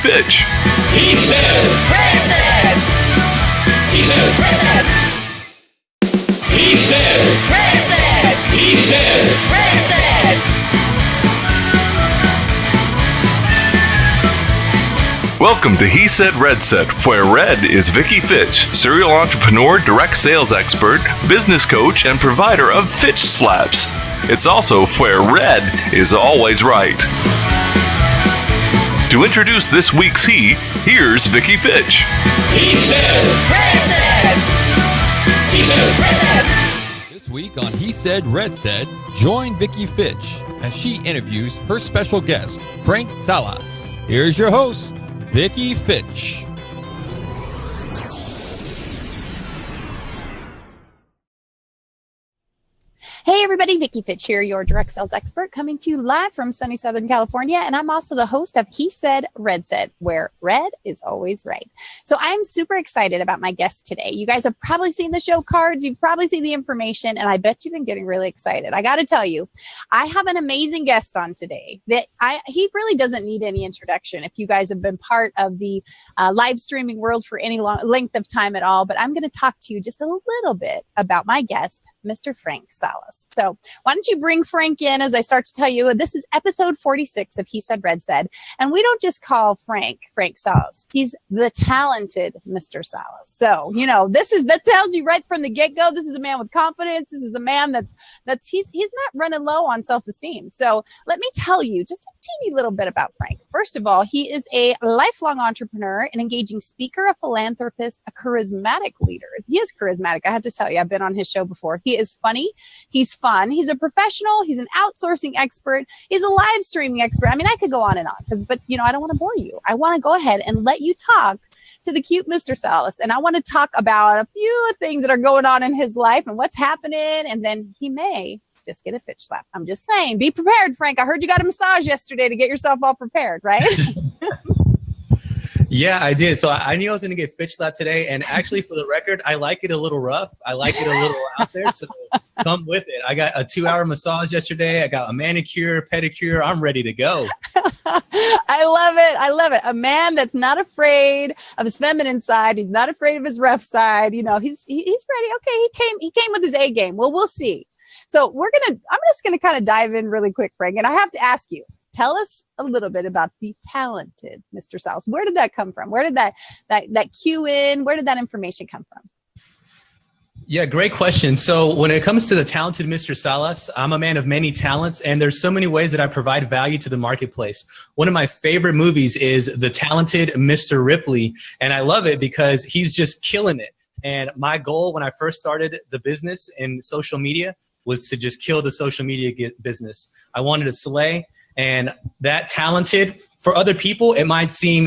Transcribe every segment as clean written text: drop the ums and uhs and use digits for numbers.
Fitch. He said, Red said. He said, Red said. He said, Red said. He said, Red said. Welcome to He Said Red Said, where Red is Vicki Fitch, serial entrepreneur, direct sales expert, business coach, and provider of Fitch slaps. It's also where Red is always right. To introduce this week's He, here's Vicki Fitch. He said, Red said. He said, Red said. This week on He Said Red Said, join Vicki Fitch as she interviews her special guest, Frank Salas. Here's your host, Vicki Fitch. Hey everybody, Vicki Fitch here, your direct sales expert, coming to you live from sunny Southern California. And I'm also the host of He Said Red Said, where red is always right. So I'm super excited about my guest today. You guys have probably seen the show cards, you've probably seen the information, and I bet you've been getting really excited. I got to tell you, I have an amazing guest on today that he really doesn't need any introduction if you guys have been part of the live streaming world for any length of time at all. But I'm going to talk to you just a little bit about my guest, Mr. Frank Salas. So why don't you bring Frank in as I start to tell you, this is episode 46 of He Said Red Said. And we don't just call Frank Salas. He's the talented Mr. Salas. So, you know, that tells you right from the get-go, this is a man with confidence. This is the man he's not running low on self-esteem. So let me tell you just a teeny little bit about Frank. First of all, he is a lifelong entrepreneur, an engaging speaker, a philanthropist, a charismatic leader. He is charismatic. I have to tell you, I've been on his show before. He is funny. He's fun. He's a professional. He's an outsourcing expert. He's a live streaming expert. I mean, I could go on and on but you know, I don't want to bore you. I want to go ahead and let you talk to the cute Mr. Salas. And I want to talk about a few things that are going on in his life and what's happening. And then he may just get a Fitch slap. I'm just saying, be prepared, Frank. I heard you got a massage yesterday to get yourself all prepared, right? Yeah, I did. So I knew I was going to get Fitch slapped today. And actually, for the record, I like it a little rough. I like it a little out there. So come with it. I got a 2-hour massage yesterday. I got a manicure, pedicure. I'm ready to go. I love it. I love it. A man that's not afraid of his feminine side. He's not afraid of his rough side. You know, he's ready. Okay, he came with his A game. Well, we'll see. So I'm just going to kind of dive in really quick, Frank. And I have to ask you, tell us a little bit about the talented Mr. Salas. Where did that come from? Where did that cue in? Where did that information come from? Yeah, great question. So when it comes to the talented Mr. Salas, I'm a man of many talents, and there's so many ways that I provide value to the marketplace. One of my favorite movies is The Talented Mr. Ripley, and I love it because he's just killing it. And my goal when I first started the business in social media was to just kill the social media business. I wanted to slay. And that talented, for other people, it might seem,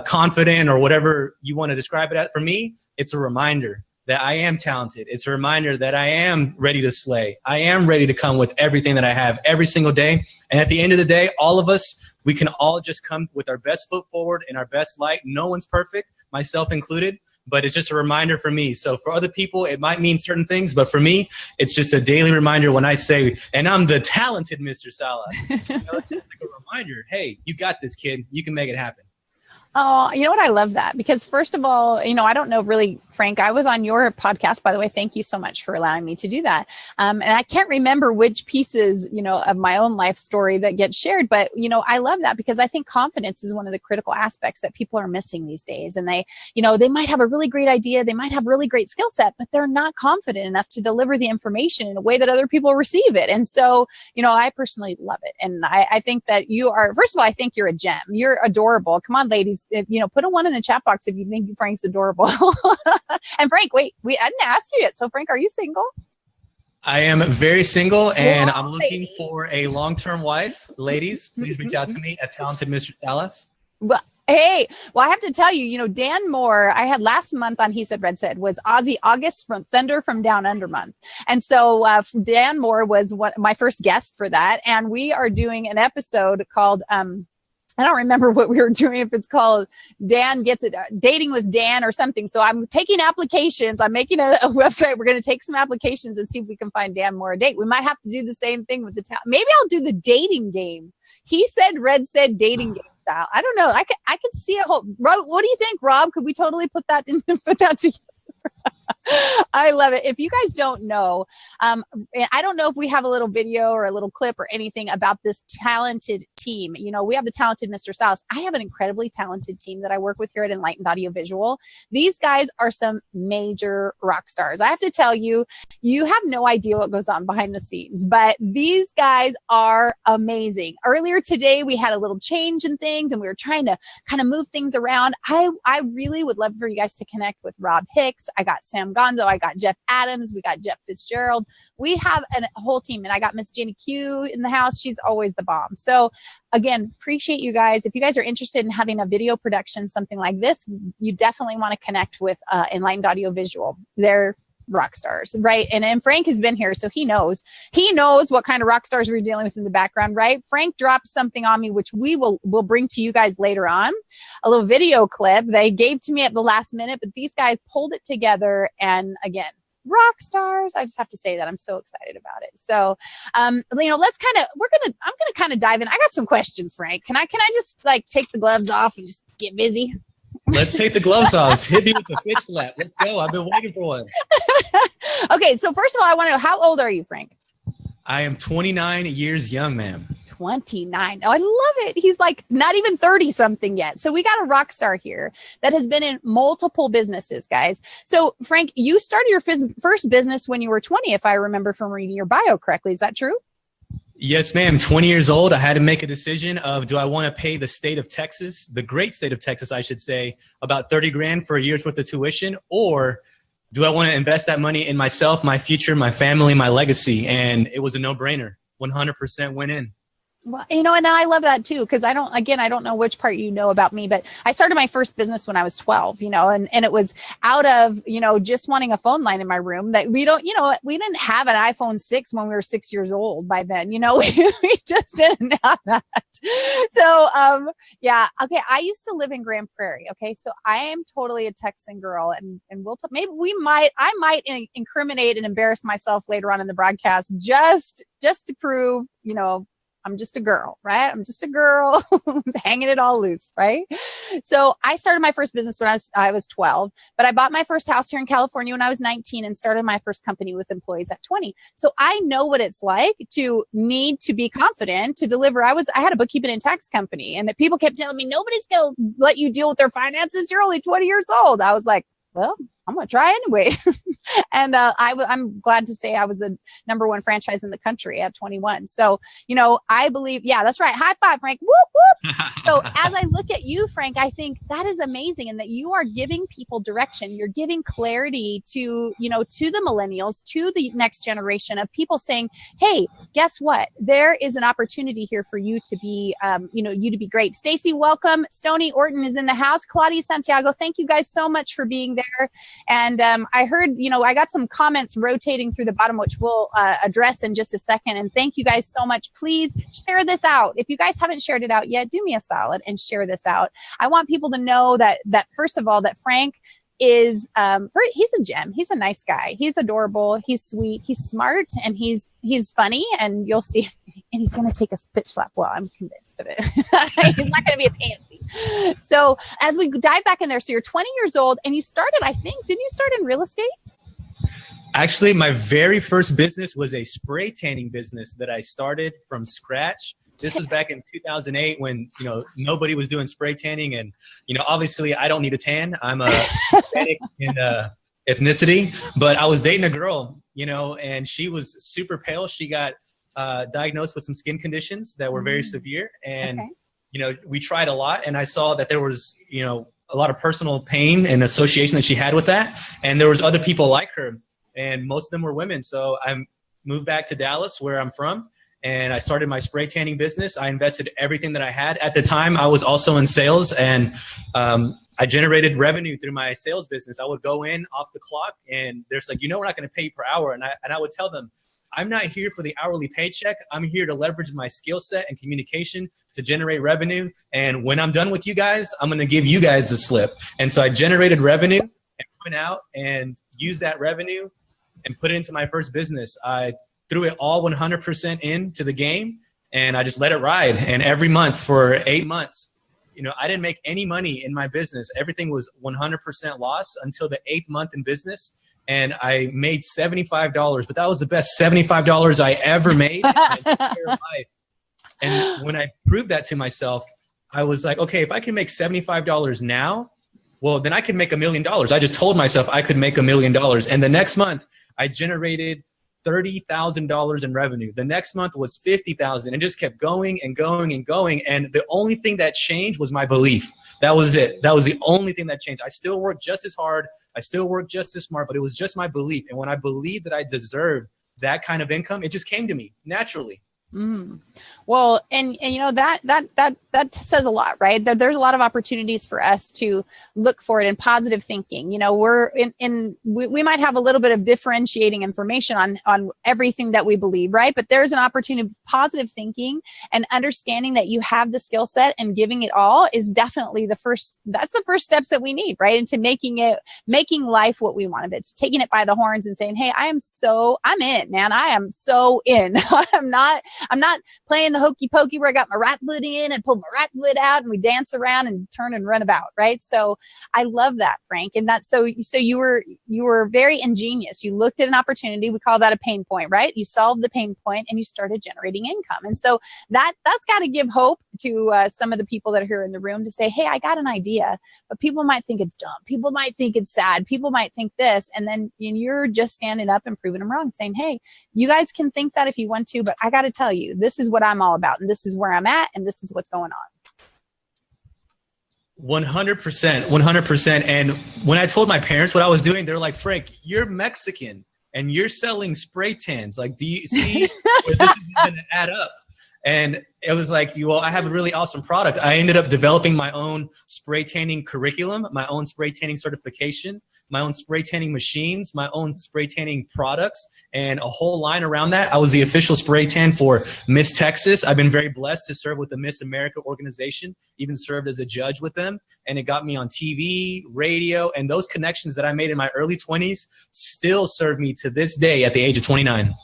confident or whatever you want to describe it as. For me, it's a reminder that I am talented. It's a reminder that I am ready to slay. I am ready to come with everything that I have every single day. And at the end of the day, all of us, we can all just come with our best foot forward and our best light. No one's perfect, myself included. But it's just a reminder for me. So for other people, it might mean certain things, but for me, it's just a daily reminder when I say, and I'm the talented Mr. Salas. It's just like a reminder, hey, you got this, kid. You can make it happen. Oh, you know what? I love that because first of all, I don't know really, Frank, I was on your podcast, by the way. Thank you so much for allowing me to do that. And I can't remember which pieces, of my own life story that get shared, but, I love that because I think confidence is one of the critical aspects that people are missing these days. And they might have a really great idea. They might have really great skill set, but they're not confident enough to deliver the information in a way that other people receive it. And so, I personally love it. And I think that you are, first of all, I think you're a gem. You're adorable. Come on, ladies. Put a 1 in the chat box if you think Frank's adorable. And Frank, wait, I didn't ask you yet. So Frank, are you single? I am very single and I'm looking for a long-term wife. Ladies, please reach out to me at Talented Mr. Salas. Well, hey, I have to tell you, Dan Moore, I had last month on He Said Red Said was Aussie August from Thunder from Down Under month. And so Dan Moore was my first guest for that. And we are doing an episode called, I don't remember what we were doing, if it's called Dan Gets It, Dating with Dan or something. So I'm taking applications. I'm making a website. We're going to take some applications and see if we can find Dan Moore a date. We might have to do the same thing with maybe I'll do the dating game. He Said Red Said dating game. that. I don't know. I could see a whole. Rob, what do you think, Rob? Could we totally put that together? I love it. If you guys don't know, and I don't know if we have a little video or a little clip or anything about this talented team. You know, we have the talented Mr. Salas. I have an incredibly talented team that I work with here at Enlightened Audio Visual. These guys are some major rock stars. I have to tell you, you have no idea what goes on behind the scenes, but these guys are amazing. Earlier today, we had a little change in things and we were trying to kind of move things around. I really would love for you guys to connect with Rob Hicks. I got Sam Gonzo. I got Jeff Adams. We got Jeff Fitzgerald. We have a whole team, and I got Miss Jenny Q in the house. She's always the bomb. So again, appreciate you guys. If you guys are interested in having a video production, something like this, you definitely want to connect with Enlightened Audio Visual. They're rock stars, right? And Frank has been here, so he knows what kind of rock stars we're dealing with in the background, right? Frank dropped something on me, which we'll bring to you guys later on, a little video clip they gave to me at the last minute, but these guys pulled it together, and again, rock stars. I just have to say that I'm so excited about it. So, you know, I'm gonna kind of dive in. I got some questions, Frank. Can I just like take the gloves off and just get busy? Let's take the gloves off. Hit me with the Fitch slap. Let's go. I've been waiting for one. Okay, so first of all, I want to know, how old are you, Frank? I am 29 years young, ma'am. 29. Oh, I love it. He's like not even 30 something yet. So we got a rock star here that has been in multiple businesses, guys. So Frank, you started your first business when you were 20, if I remember from reading your bio correctly. Is that true? Yes, ma'am. 20 years old. I had to make a decision of, do I want to pay the state of Texas, the great state of Texas, I should say, about 30 grand for a year's worth of tuition, or do I want to invest that money in myself, my future, my family, my legacy? And it was a no-brainer. 100% went in. Well, you know, and I love that too, because I don't know which part you know about me, but I started my first business when I was 12, you know, and it was out of, you know, just wanting a phone line in my room that we didn't have an iPhone 6 when we were 6 years old by then, you know, we just didn't have that. So, yeah. Okay. I used to live in Grand Prairie. Okay. So I am totally a Texan girl, and maybe I might incriminate and embarrass myself later on in the broadcast just to prove, you know, I'm just a girl, right? I'm just a girl hanging it all loose, right? So I started my first business when I was 12, but I bought my first house here in California when I was 19 and started my first company with employees at 20. So I know what it's like to need to be confident to deliver. I had a bookkeeping and tax company, and that people kept telling me, nobody's going to let you deal with their finances. You're only 20 years old. I was like, well, I'm going to try anyway. And I'm glad to say I was the #1 franchise in the country at 21. So, you know, I believe, yeah, that's right. High five, Frank. Whoop, whoop. So as I look at you, Frank, I think that is amazing, and that you are giving people direction. You're giving clarity to, you know, to the millennials, to the next generation of people saying, hey, guess what? There is an opportunity here for you to be, you to be great. Stacy, welcome. Stony Orton is in the house. Claudia Santiago, thank you guys so much for being there. And I heard, you know, I got some comments rotating through the bottom, which we'll address in just a second. And thank you guys so much. Please share this out. If you guys haven't shared it out yet, do me a solid and share this out. I want people to know that first of all, that Frank is he's a gem. He's a nice guy. He's adorable. He's sweet. He's smart, and he's funny. And you'll see. And he's going to take a Fitch slap. Well, I'm convinced of it. He's not going to be a pansy. So as we dive back in there, so you're 20 years old, and you started, I think, didn't you start in real estate? Actually, my very first business was a spray tanning business that I started from scratch. This was back in 2008 when, you know, nobody was doing spray tanning. And, you know, obviously I don't need a tan. I'm a Hispanic in ethnicity, but I was dating a girl, you know, and she was super pale. She got diagnosed with some skin conditions that were very severe. And, you know, we tried a lot, and I saw that there was, you know, a lot of personal pain and association that she had with that. And there was other people like her, and most of them were women. So I moved back to Dallas, where I'm from, and I started my spray tanning business. I invested everything that I had. At the time, I was also in sales, and I generated revenue through my sales business. I would go in off the clock, and there's like, you know, we're not going to pay you per hour. And I would tell them, I'm not here for the hourly paycheck. I'm here to leverage my skill set and communication to generate revenue. And when I'm done with you guys, I'm going to give you guys the slip. And so I generated revenue and went out and used that revenue and put it into my first business. I threw it all 100% into the game, and I just let it ride. And every month for 8 months, I didn't make any money in my business. Everything was 100% loss until the 8th month in business. And I made $75, but that was the best $75 I ever made in my entire life. And when I proved that to myself, I was like, okay, if I can make $75 now, well, then I can make $1 million. I just told myself I could make $1 million. And the next month I generated $30,000 in revenue. The next month was $50,000, and just kept going and going and going. And the only thing that changed was my belief. That was it. That was the only thing that changed. I still worked just as hard. I still worked just as smart, but it was just my belief. And when I believed that I deserved that kind of income, it just came to me naturally. Mm. Well, and that says a lot, right? That there's a lot of opportunities for us to look for it in positive thinking. We might have a little bit of differentiating information on everything that we believe, right? But there's an opportunity of positive thinking and understanding that you have the skill set, and giving it all is definitely that's the first steps that we need, right? Into making life what we want of it. It's taking it by the horns and saying, hey, I'm in, man. I am so in. I'm not playing the hokey pokey where I got my right foot in and pull my right foot out and we dance around and turn and run about, right? So I love that, Frank. And that's so you were very ingenious. You looked at an opportunity. We call that a pain point, right? You solved the pain point and you started generating income. And so that's got to give hope to some of the people that are here in the room to say, hey, I got an idea, but people might think it's dumb. People might think it's sad. People might think this. And then you're just standing up and proving them wrong, saying, hey, you guys can think that if you want to, but I got to tell you, this is what I'm all about, and this is where I'm at, and this is what's going on. 100%. And when I told my parents what I was doing, they're like, Frank, you're Mexican and you're selling spray tans. Like, do you see where this is going to add up? And it was like, well, I have a really awesome product. I ended up developing my own spray tanning curriculum, my own spray tanning certification, my own spray tanning machines, my own spray tanning products, and a whole line around that. I was the official spray tan for Miss Texas. I've been very blessed to serve with the Miss America organization, even served as a judge with them. And it got me on TV, radio, and those connections that I made in my early 20s still serve me to this day at the age of 29.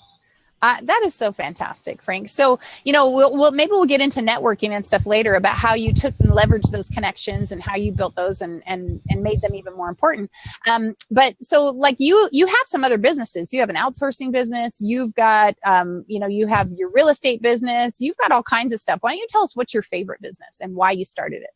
That is so fantastic, Frank. So, maybe we'll get into networking and stuff later about how you took and leveraged those connections and how you built those and made them even more important. But so like you have some other businesses. You have an outsourcing business. You've got, you have your real estate business. You've got all kinds of stuff. Why don't you tell us what's your favorite business and why you started it?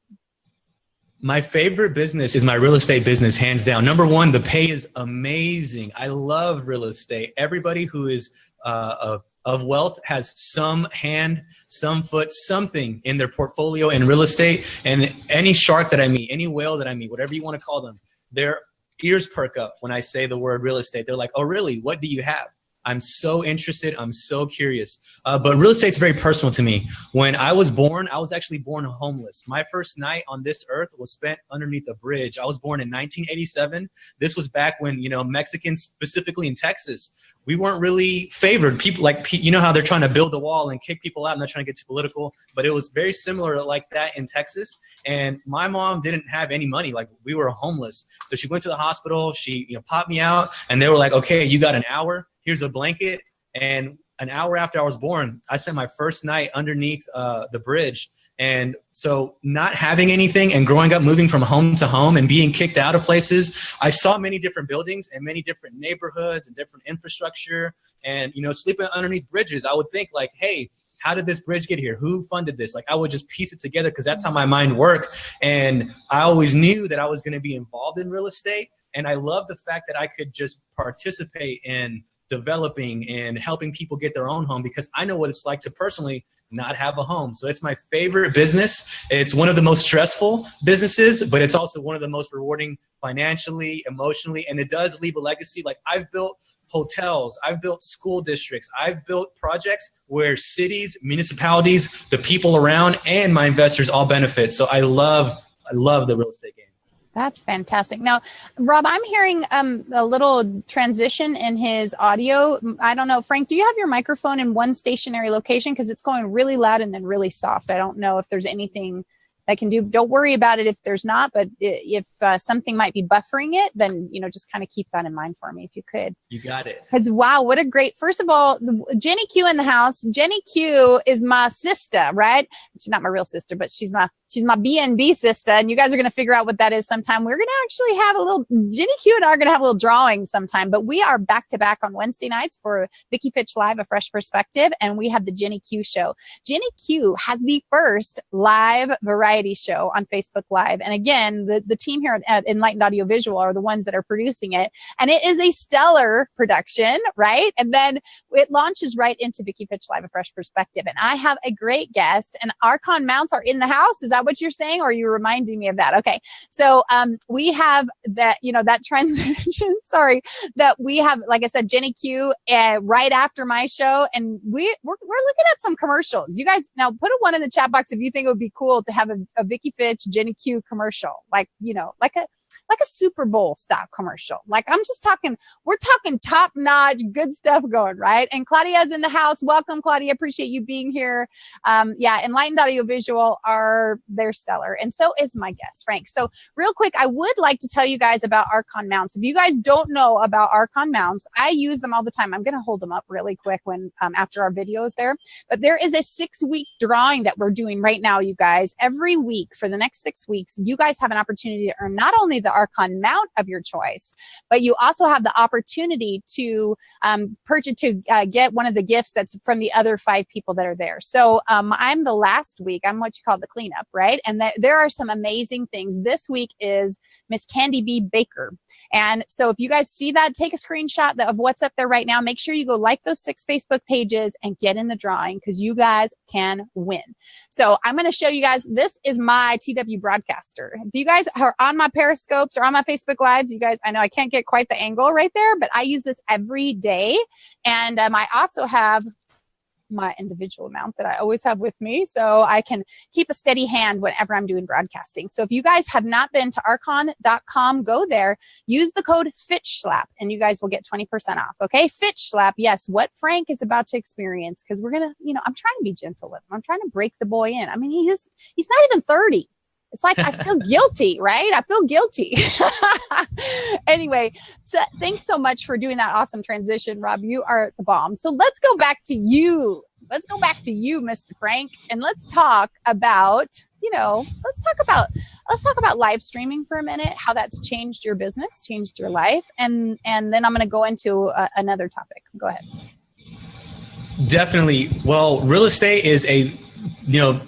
My favorite business is my real estate business, hands down. Number one, the pay is amazing. I love real estate. Everybody who is of wealth has some hand, some foot, something in their portfolio in real estate. And any shark that I meet, any whale that I meet, whatever you want to call them, their ears perk up when I say the word real estate. They're like, oh, really? What do you have? I'm so interested. I'm so curious. But real estate's very personal to me. When I was born, I was actually born homeless. My first night on this earth was spent underneath a bridge. I was born in 1987. This was back when, Mexicans, specifically in Texas, we weren't really favored. People how they're trying to build a wall and kick people out. I'm not trying to get too political, but it was very similar like that in Texas. And my mom didn't have any money. Like, we were homeless. So she went to the hospital. She popped me out, and they were like, okay, you got an hour. Here's a blanket. And an hour after I was born, I spent my first night underneath the bridge. And so not having anything and growing up, moving from home to home and being kicked out of places, I saw many different buildings and many different neighborhoods and different infrastructure. And, sleeping underneath bridges, I would think like, hey, how did this bridge get here? Who funded this? Like, I would just piece it together because that's how my mind worked. And I always knew that I was going to be involved in real estate. And I love the fact that I could just participate in developing and helping people get their own home, because I know what it's like to personally not have a home. So it's my favorite business. It's one of the most stressful businesses, but it's also one of the most rewarding financially, emotionally, and it does leave a legacy. Like, I've built hotels, I've built school districts, I've built projects where cities, municipalities, the people around, and my investors all benefit. So I love the real estate game. That's fantastic. Now, Rob, I'm hearing a little transition in his audio. I don't know, Frank, do you have your microphone in one stationary location? Because it's going really loud and then really soft. I don't know if there's anything that can do. Don't worry about it if there's not, but if something might be buffering it, then, just kind of keep that in mind for me if you could. You got it. Because wow, what a great, first of all, Jenny Q in the house. Jenny Q is my sister, right? She's not my real sister, but she's my BNB sister. And you guys are going to figure out what that is sometime. We're going to actually have a little, Jenny Q and I are going to have a little drawing sometime, but we are back to back on Wednesday nights for Vicki Fitch Live, A Fresh Perspective. And we have the Jenny Q show. Jenny Q has the first live variety show on Facebook Live. And again, the team here at Enlightened Audiovisual are the ones that are producing it. And it is a stellar production, right? And then it launches right into Vicki Fitch Live, A Fresh Perspective. And I have a great guest, and Archon mounts are in the house. Is that what you're saying? Or are you reminding me of that? Okay. So we have that, that transition, sorry, that we have, like I said, Jenny Q right after my show. And we're looking at some commercials. You guys, now put a 1 in the chat box if you think it would be cool to have a Vicki Fitch, Jenny Q commercial, like a Super Bowl style commercial. Like we're talking top notch, good stuff going, right? And Claudia's in the house. Welcome, Claudia. Appreciate you being here. Enlightened Audiovisual they're stellar. And so is my guest, Frank. So real quick, I would like to tell you guys about Archon mounts. If you guys don't know about Archon mounts, I use them all the time. I'm going to hold them up really quick when after our video is there. But there is a 6-week drawing that we're doing right now, you guys. Every week for the next 6 weeks, you guys have an opportunity to earn not only the Archon mount of your choice, but you also have the opportunity to get one of the gifts that's from the other 5 people that are there. So I'm the last week. I'm what you call the cleanup, right? And there are some amazing things. This week is Miss Candy B. Baker. And so if you guys see that, take a screenshot of what's up there right now. Make sure you go like those 6 Facebook pages and get in the drawing because you guys can win. So I'm going to show you guys, this is my TW broadcaster. If you guys are on my Periscopes or on my Facebook Lives, you guys, I know I can't get quite the angle right there, but I use this every day. And I also have my individual mount that I always have with me so I can keep a steady hand whenever I'm doing broadcasting. So if you guys have not been to archon.com, go there, use the code FitchSlap, and you guys will get 20% off. Okay, FitchSlap, yes, what Frank is about to experience, because we're gonna, I'm trying to be gentle with him. I'm trying to break the boy in. I mean, he's not even 30. It's like I feel guilty, right? I feel guilty. Anyway, so thanks so much for doing that awesome transition, Rob. You are the bomb. So let's go back to you. Let's go back to you, Mr. Frank, and let's talk about, let's talk about live streaming for a minute, how that's changed your business, changed your life, and then I'm going to go into another topic. Go ahead. Definitely. Well, real estate is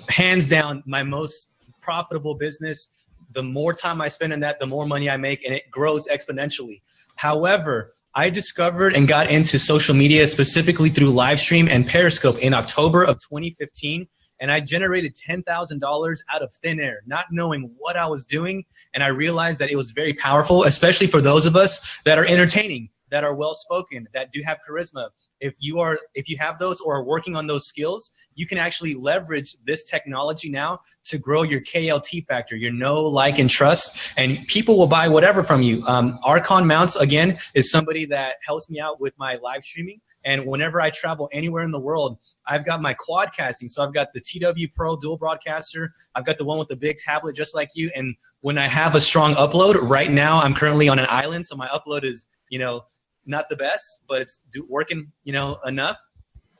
hands down my most profitable business. The more time I spend on that, the more money I make, and it grows exponentially. However, I discovered and got into social media specifically through live stream and Periscope in October of 2015. And I generated $10,000 out of thin air, not knowing what I was doing. And I realized that it was very powerful, especially for those of us that are entertaining, that are well-spoken, that do have charisma. If you have those or are working on those skills, you can actually leverage this technology now to grow your KLT factor, your know, like, and trust, and people will buy whatever from you. Archon Mounts, again, is somebody that helps me out with my live streaming. And whenever I travel anywhere in the world, I've got my quadcasting. So I've got the TW Pro dual broadcaster. I've got the one with the big tablet just like you. And when I have a strong upload, right now I'm currently on an island. So my upload is, not the best, but it's working, enough.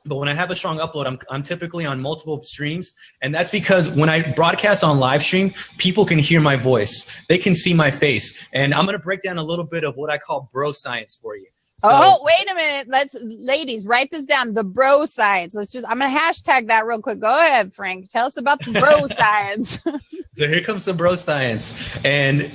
But when I have a strong upload, I'm typically on multiple streams. And that's because when I broadcast on live stream, people can hear my voice. They can see my face. And I'm going to break down a little bit of what I call bro science for you. So, wait a minute. Ladies, write this down. The bro science. I'm going to hashtag that real quick. Go ahead, Frank. Tell us about the bro science. So here comes the bro science. And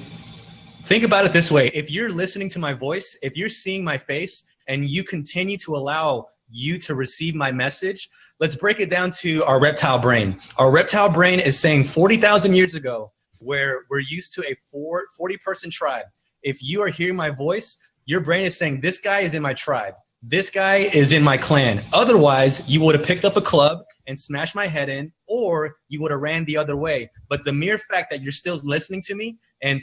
think about it this way. If you're listening to my voice, if you're seeing my face, and you continue to allow you to receive my message, let's break it down to our reptile brain. Our reptile brain is saying 40,000 years ago, where we're used to a 40-person tribe. If you are hearing my voice, your brain is saying, this guy is in my tribe. This guy is in my clan. Otherwise, you would have picked up a club and smashed my head in, or you would have ran the other way. But the mere fact that you're still listening to me and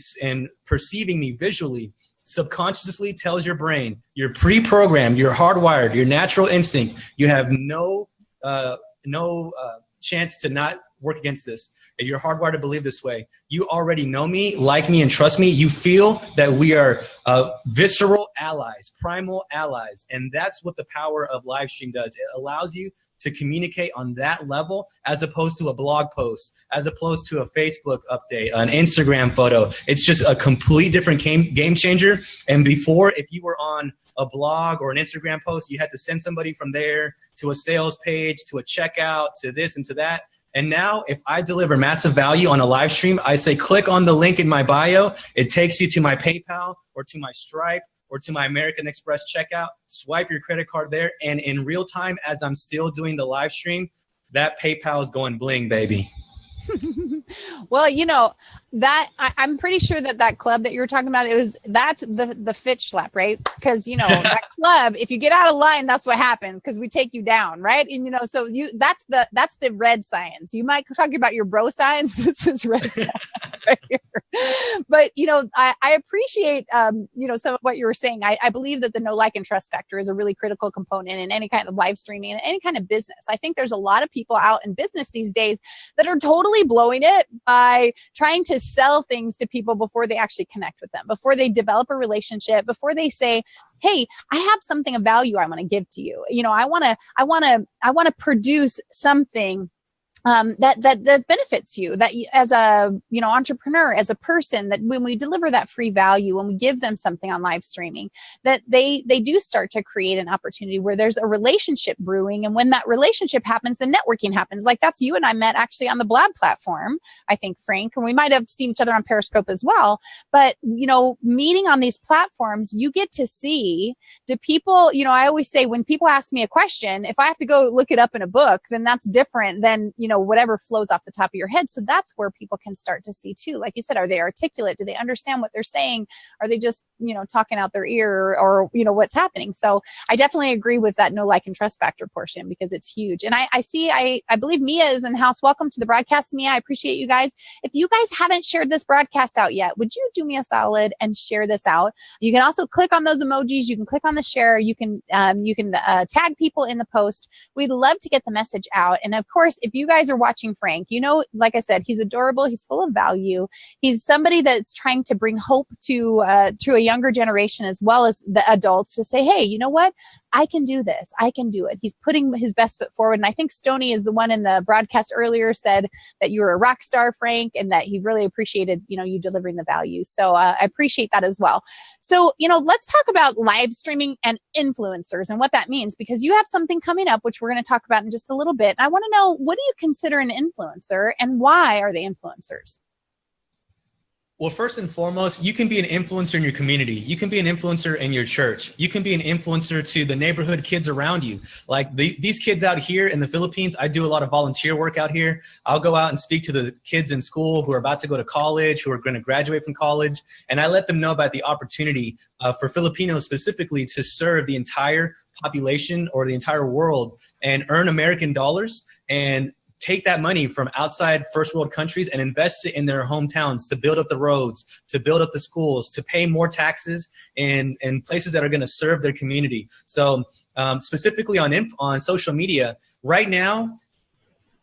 perceiving me visually subconsciously tells your brain, you're pre-programmed, you're hardwired, your natural instinct. You have no chance to not work against this. If you're hardwired to believe this way, you already know me, like me, and trust me. You feel that we are visceral allies, primal allies. And that's what the power of live stream does. It allows you to communicate on that level, as opposed to a blog post, as opposed to a Facebook update, an Instagram photo. It's just a complete different game changer. And before, if you were on a blog or an Instagram post, you had to send somebody from there to a sales page, to a checkout, to this and to that. And now if I deliver massive value on a live stream, I say, click on the link in my bio. It takes you to my PayPal or to my Stripe or to my American Express checkout. Swipe your credit card there. And in real time, as I'm still doing the live stream, that PayPal is going bling, baby. Well, you know, that I'm pretty sure that club that you were talking about, that's the Fitch slap, right? Because, you know, that club, if you get out of line, that's what happens, because we take you down, right? And, you know, so that's the red science. You might talk about your bro science. This is red science right here. But, you know, I appreciate, you know, some of what you were saying. I believe that the know, like, and trust factor is a really critical component in any kind of live streaming and any kind of business. I think there's a lot of people out in business these days that are totally blowing it by trying to sell things to people before they actually connect with them, before they develop a relationship, before they say, hey, I have something of value I want to give to you. You know, I want to produce something that benefits you, that you, as a, you know, entrepreneur, as a person, that when we deliver that free value, when we give them something on live streaming, that they do start to create an opportunity where there's a relationship brewing. And when that relationship happens, the networking happens. Like that's you and I met actually on the Blab platform, I think, Frank, and we might have seen each other on Periscope as well. But, you know, meeting on these platforms, you get to see the people, you know, I always say when people ask me a question, if I have to go look it up in a book, then that's different than, you know, whatever flows off the top of your head. So that's where people can start to see too. Like you said, are they articulate? Do they understand what they're saying? Are they just, you know, talking out their ear, or you know, what's happening? So I definitely agree with that know, like, and trust factor portion, because it's huge. And I believe Mia is in the house. Welcome to the broadcast, Mia. I appreciate you guys. If you guys haven't shared this broadcast out yet, would you do me a solid and share this out? You can also click on those emojis. You can click on the share. You can tag people in the post. We'd love to get the message out. And of course, if you guys are watching Frank, you know, like I said, he's adorable. He's full of value. He's somebody that's trying to bring hope to a younger generation, as well as the adults, to say, hey, you know what? I can do this. I can do it. He's putting his best foot forward. And I think Stoney is the one in the broadcast earlier said that you were a rock star, Frank, and that he really appreciated, you know, you delivering the value. So I appreciate that as well. So, you know, let's talk about live streaming and influencers and what that means, because you have something coming up, which we're going to talk about in just a little bit. I want to know, what do you consider an influencer, and why are they influencers? Well, first and foremost, you can be an influencer in your community. You can be an influencer in your church. You can be an influencer to the neighborhood kids around you. Like these kids out here in the Philippines, I do a lot of volunteer work out here. I'll go out and speak to the kids in school who are about to go to college, who are going to graduate from college. And I let them know about the opportunity for Filipinos specifically to serve the entire population or the entire world and earn American dollars, and take that money from outside first world countries and invest it in their hometowns to build up the roads, to build up the schools, to pay more taxes in places that are going to serve their community. So specifically on social media, right now,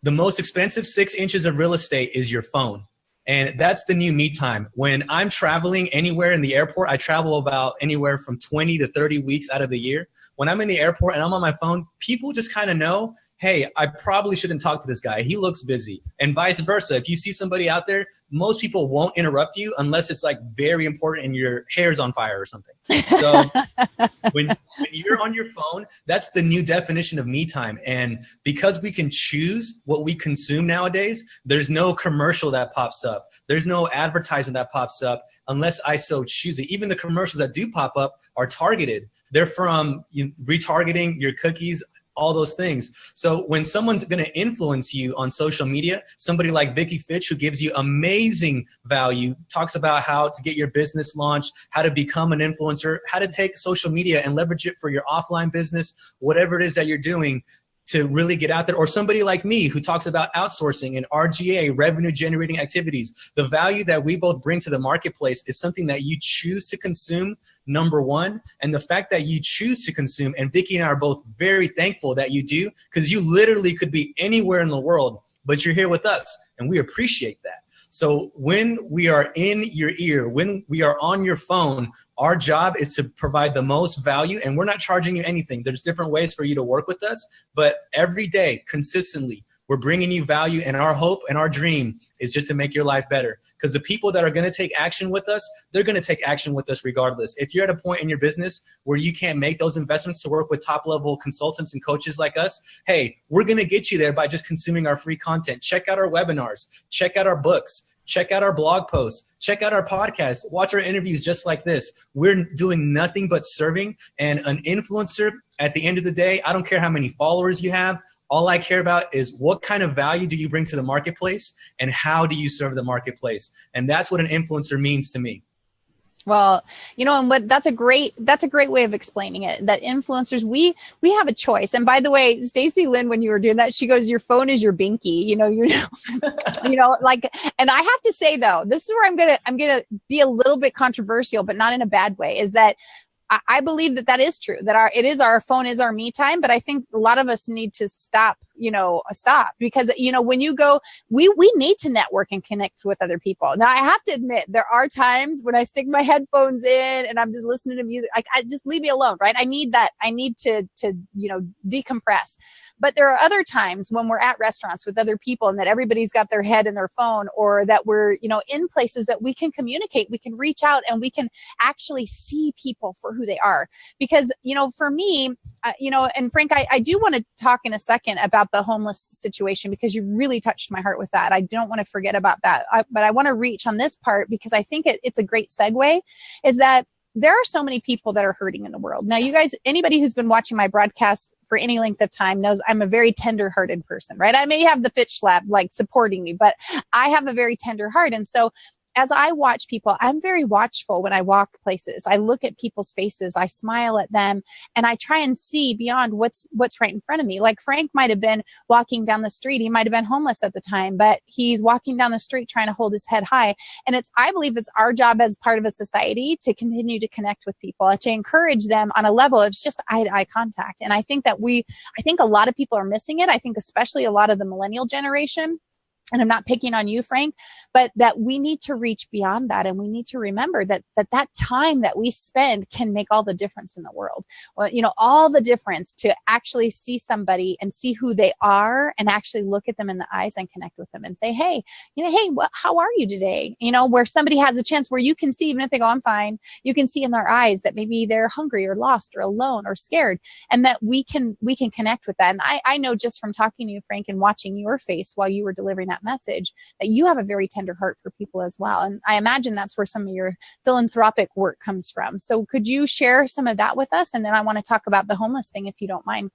the most expensive 6 inches of real estate is your phone. And that's the new me time. When I'm traveling anywhere in the airport, I travel about anywhere from 20 to 30 weeks out of the year. When I'm in the airport and I'm on my phone, people just kind of know, hey, I probably shouldn't talk to this guy. He looks busy. And vice versa. If you see somebody out there, most people won't interrupt you unless it's like very important and your hair's on fire or something. So when you're on your phone, that's the new definition of me time. And because we can choose what we consume nowadays, there's no commercial that pops up. There's no advertisement that pops up unless I so choose it. Even the commercials that do pop up are targeted. They're from retargeting your cookies, all those things. So when someone's going to influence you on social media, somebody like Vicki Fitch, who gives you amazing value, talks about how to get your business launched, how to become an influencer, how to take social media and leverage it for your offline business, whatever it is that you're doing to really get out there. Or somebody like me who talks about outsourcing and RGA, revenue generating activities. The value that we both bring to the marketplace is something that you choose to consume, number one. And the fact that you choose to consume, and Vicki and I are both very thankful that you do, because you literally could be anywhere in the world but you're here with us, and we appreciate that. So when we are in your ear, when we are on your phone, our job is to provide the most value, and we're not charging you anything. There's different ways for you to work with us, but every day, consistently, we're bringing you value, and our hope and our dream is just to make your life better. Because the people that are going to take action with us, they're going to take action with us regardless. If you're at a point in your business where you can't make those investments to work with top-level consultants and coaches like us, hey, we're going to get you there by just consuming our free content. Check out our webinars. Check out our books. Check out our blog posts. Check out our podcast. Watch our interviews just like this. We're doing nothing but serving. And an influencer, at the end of the day, I don't care how many followers you have. All I care about is what kind of value do you bring to the marketplace and how do you serve the marketplace? And that's what an influencer means to me. Well, you know, and what that's a great way of explaining it, that influencers, we have a choice. And by the way, Stacy Lynn, when you were doing that, she goes, your phone is your binky, you know, like, and I have to say though, this is where I'm going to be a little bit controversial, but not in a bad way, is that I believe that is true, that our phone is our me time, but I think a lot of us need to stop because, you know, when you go, we need to network and connect with other people. Now I have to admit, there are times when I stick my headphones in and I'm just listening to music. I just leave me alone, right? I need that. I need to, you know, decompress. But there are other times when we're at restaurants with other people and that everybody's got their head in their phone, or that we're, you know, in places that we can communicate, we can reach out, and we can actually see people for who they are. Because, you know, for me, you know, and Frank, I do want to talk in a second about the homeless situation, because you really touched my heart with that. I don't want to forget about that. But I want to reach on this part because I think it's a great segue, is that there are so many people that are hurting in the world. Now, you guys, anybody who's been watching my broadcast for any length of time knows I'm a very tender-hearted person, right? I may have the Fitch slap like supporting me, but I have a very tender heart. And so as I watch people, I'm very watchful when I walk places. I look at people's faces, I smile at them, and I try and see beyond what's right in front of me. Like Frank might have been walking down the street. He might have been homeless at the time, but he's walking down the street trying to hold his head high. And I believe it's our job as part of a society to continue to connect with people, to encourage them on a level of just eye-to-eye contact. And I think that I think a lot of people are missing it. I think especially a lot of the millennial generation. And I'm not picking on you, Frank, but that we need to reach beyond that. And we need to remember that time that we spend can make all the difference in the world. Well, you know, all the difference to actually see somebody and see who they are and actually look at them in the eyes and connect with them and say, hey, you know, hey, how are you today? You know, where somebody has a chance where you can see, even if they go, I'm fine, you can see in their eyes that maybe they're hungry or lost or alone or scared, and that we can connect with that. And I know just from talking to you, Frank, and watching your face while you were delivering that message, that you have a very tender heart for people as well. And I imagine that's where some of your philanthropic work comes from. So could you share some of that with us? And then I want to talk about the homeless thing, if you don't mind.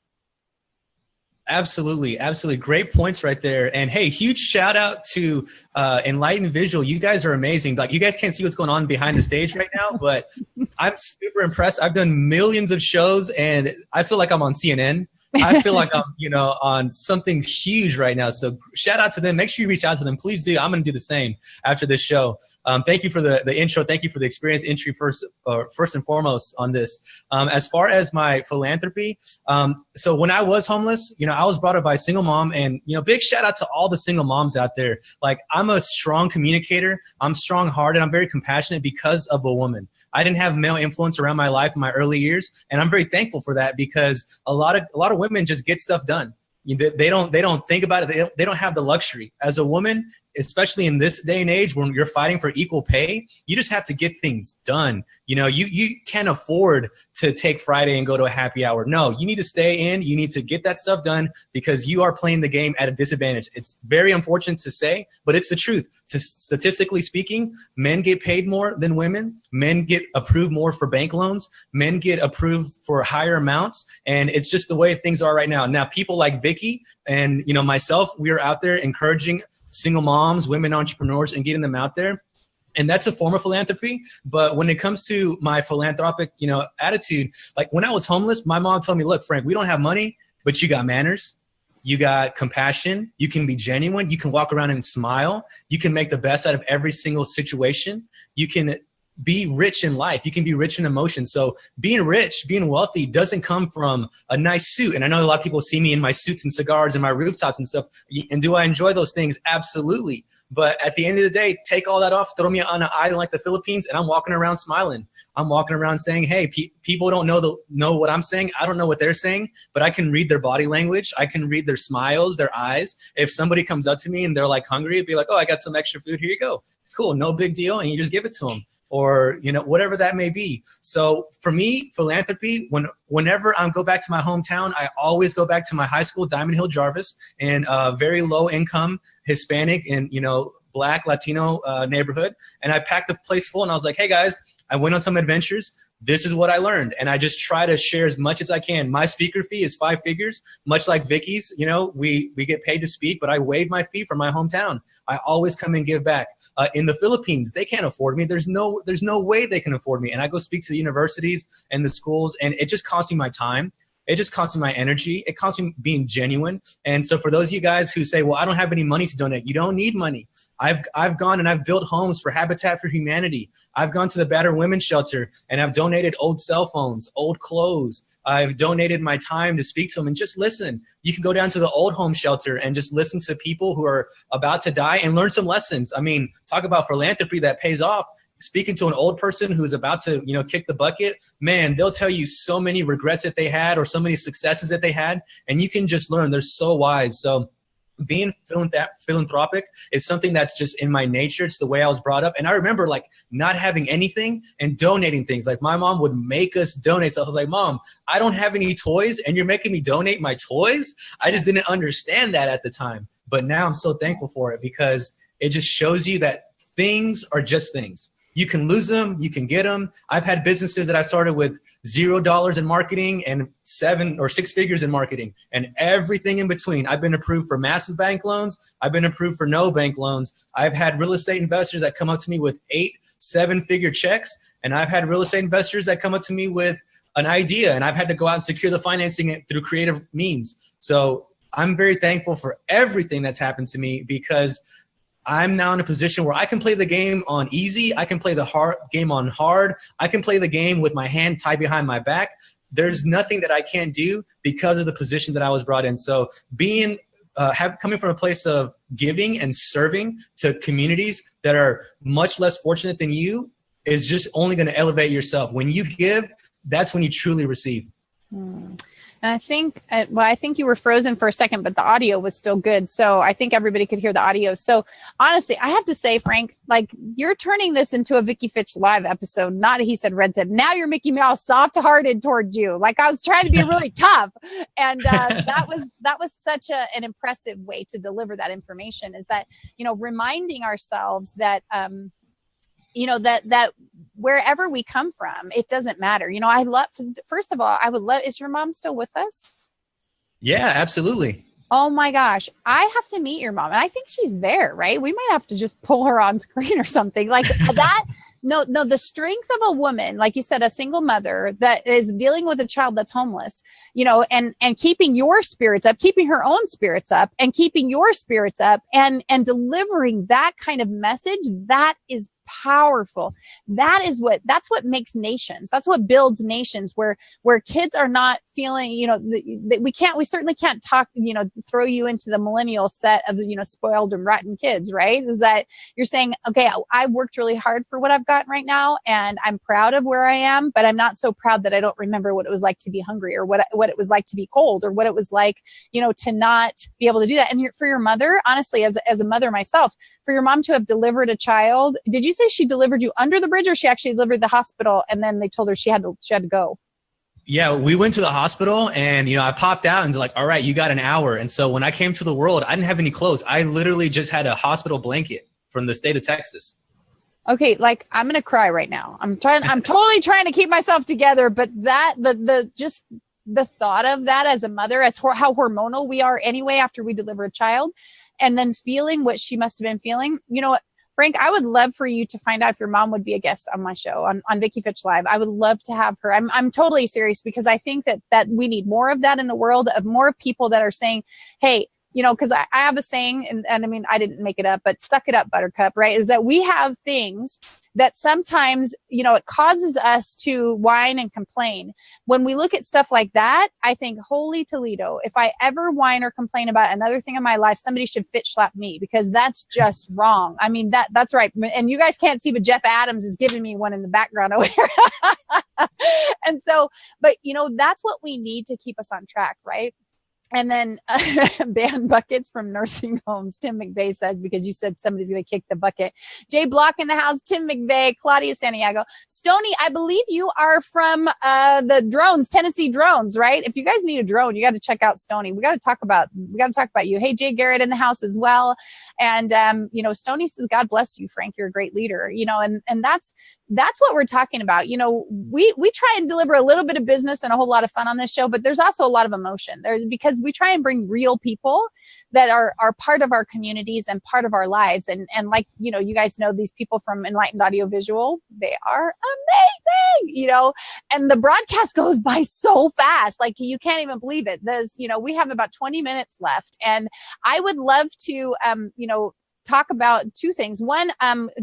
Absolutely. Absolutely. Great points right there. And hey, huge shout out to Enlightened Visual. You guys are amazing. Like, you guys can't see what's going on behind the stage right now, but I'm super impressed. I've done millions of shows and I feel like I'm on CNN. I feel like I'm, you know, on something huge right now. So shout out to them. Make sure you reach out to them. Please do. I'm going to do the same after this show. Thank you for the intro. Thank you for the experience entry first and foremost on this. As far as my philanthropy, so when I was homeless, you know, I was brought up by a single mom, and, you know, big shout out to all the single moms out there. Like, I'm a strong communicator. I'm strong hearted. I'm very compassionate because of a woman. I didn't have male influence around my life in my early years, and I'm very thankful for that, because a lot of women just get stuff done. They don't think about it. They don't have the luxury. As a woman, especially in this day and age when you're fighting for equal pay, you just have to get things done. You know, you can't afford to take Friday and go to a happy hour. No, you need to stay in. You need to get that stuff done, because you are playing the game at a disadvantage. It's very unfortunate to say, but it's the truth. Statistically speaking, men get paid more than women. Men get approved more for bank loans. Men get approved for higher amounts. And it's just the way things are right now. Now, people like Vicki and, you know, myself, we are out there encouraging single moms, women entrepreneurs, and getting them out there. And that's a form of philanthropy. But when it comes to my philanthropic, you know, attitude, like when I was homeless, my mom told me, look, Frank, we don't have money, but you got manners. You got compassion. You can be genuine. You can walk around and smile. You can make the best out of every single situation. You can be rich in life. You can be rich in emotion. So being rich, being wealthy doesn't come from a nice suit. And I know a lot of people see me in my suits and cigars and my rooftops and stuff. And do I enjoy those things? Absolutely. But at the end of the day, take all that off, throw me on an island like the Philippines, and I'm walking around smiling. I'm walking around saying, hey, people don't know what I'm saying. I don't know what they're saying, but I can read their body language. I can read their smiles, their eyes. If somebody comes up to me and they're like hungry, it'd be like, oh, I got some extra food. Here you go. Cool. No big deal. And you just give it to them, or, you know, whatever that may be. So for me, philanthropy, whenever I go back to my hometown, I always go back to my high school, Diamond Hill Jarvis, in a very low income Hispanic and, you know, Black Latino neighborhood. And I packed the place full and I was like, hey guys, I went on some adventures. This is what I learned. And I just try to share as much as I can. My speaker fee is 5 figures, much like Vicki's. You know, we get paid to speak, but I waive my fee from my hometown. I always come and give back. In the Philippines, they can't afford me. There's no way they can afford me. And I go speak to the universities and the schools, and it just costs me my time. It just costs me my energy. It costs me being genuine. And so for those of you guys who say, well, I don't have any money to donate, you don't need money. I've gone and I've built homes for Habitat for Humanity. I've gone to the battered women's shelter and I've donated old cell phones, old clothes. I've donated my time to speak to them and just listen. You can go down to the old home shelter and just listen to people who are about to die and learn some lessons. I mean, talk about philanthropy that pays off. Speaking to an old person who's about to, you know, kick the bucket, man, they'll tell you so many regrets that they had or so many successes that they had, and you can just learn. They're so wise. So being philanthropic is something that's just in my nature. It's the way I was brought up. And I remember like not having anything and donating things. Like my mom would make us donate. So I was like, Mom, I don't have any toys and you're making me donate my toys? I just didn't understand that at the time. But now I'm so thankful for it, because it just shows you that things are just things. You can lose them, you can get them. I've had businesses that I started with $0 in marketing and 7 or 6 figures in marketing and everything in between. I've been approved for massive bank loans. I've been approved for no bank loans. I've had real estate investors that come up to me with 8-7 figure checks. And I've had real estate investors that come up to me with an idea, and I've had to go out and secure the financing through creative means. So I'm very thankful for everything that's happened to me, because I'm now in a position where I can play the game on easy. I can play the game on hard. I can play the game with my hand tied behind my back. There's nothing that I can't do because of the position that I was brought in. So being coming from a place of giving and serving to communities that are much less fortunate than you is just only going to elevate yourself. When you give, that's when you truly receive. And I think, I think you were frozen for a second, but the audio was still good. So I think everybody could hear the audio. So honestly, I have to say, Frank, like you're turning this into a Vicki Fitch live episode, not a He Said Red Said. Now you're making me all soft-hearted towards you. Like I was trying to be really tough. And that was such an impressive way to deliver that information, is that, you know, reminding ourselves that, you know, that wherever we come from, it doesn't matter. You know, I love, first of all, I would love, is your mom still with us? Yeah, absolutely. Oh my gosh. I have to meet your mom, and I think she's there, right? We might have to just pull her on screen or something like that. No, the strength of a woman, like you said, a single mother that is dealing with a child that's homeless, you know, and keeping your spirits up, keeping her own spirits up and keeping your spirits up and delivering that kind of message, that is powerful. That's what makes nations. That's what builds nations, where kids are not feeling, you know, we certainly can't talk, you know, throw you into the millennial set of, you know, spoiled and rotten kids, right? Is that you're saying, okay, I worked really hard for what I've got right now, and I'm proud of where I am, but I'm not so proud that I don't remember what it was like to be hungry, or what it was like to be cold, or what it was like, you know, to not be able to do that. And for your mother, honestly, as a mother myself, for your mom to have delivered a child, did you say she delivered you under the bridge, or she actually delivered the hospital and then they told her she had to go? Yeah, we went to the hospital, and, you know, I popped out and they're like, all right, you got an hour. And so when I came to the world, I didn't have any clothes. I literally just had a hospital blanket from the state of Texas. Okay. Like I'm going to cry right now. I'm totally trying to keep myself together, but just the thought of that as a mother, as how hormonal we are anyway, after we deliver a child, and then feeling what she must have been feeling, you know what, Frank, I would love for you to find out if your mom would be a guest on my show on Vicki Fitch Live. I would love to have her. I'm totally serious, because I think that we need more of that in the world, of more people that are saying, hey, because I have a saying, and I mean, I didn't make it up, but suck it up, buttercup, right? Is that we have things that sometimes, it causes us to whine and complain. When we look at stuff like that, I think, holy Toledo, if I ever whine or complain about another thing in my life, somebody should Fitch slap me, because that's just wrong. I mean, that's right. And you guys can't see, but Jeff Adams is giving me one in the background over here. And so, but that's what we need to keep us on track, right? And then ban buckets from nursing homes. Tim McVeigh says, because you said somebody's going to kick the bucket. Jay Block in the house, Tim McVeigh, Claudia Santiago. Stony, I believe you are from the drones, Tennessee drones, right? If you guys need a drone, you got to check out Stony. We got to talk about you. Hey, Jay Garrett in the house as well. And, Stony says, God bless you, Frank. You're a great leader, and that's what we're talking about. We try and deliver a little bit of business and a whole lot of fun on this show, but there's also a lot of emotion there, because we try and bring real people that are part of our communities and part of our lives. And like, you guys know these people from Enlightened Audiovisual, they are amazing, and the broadcast goes by so fast. Like, you can't even believe it. We have about 20 minutes left, and I would love to, talk about two things. One,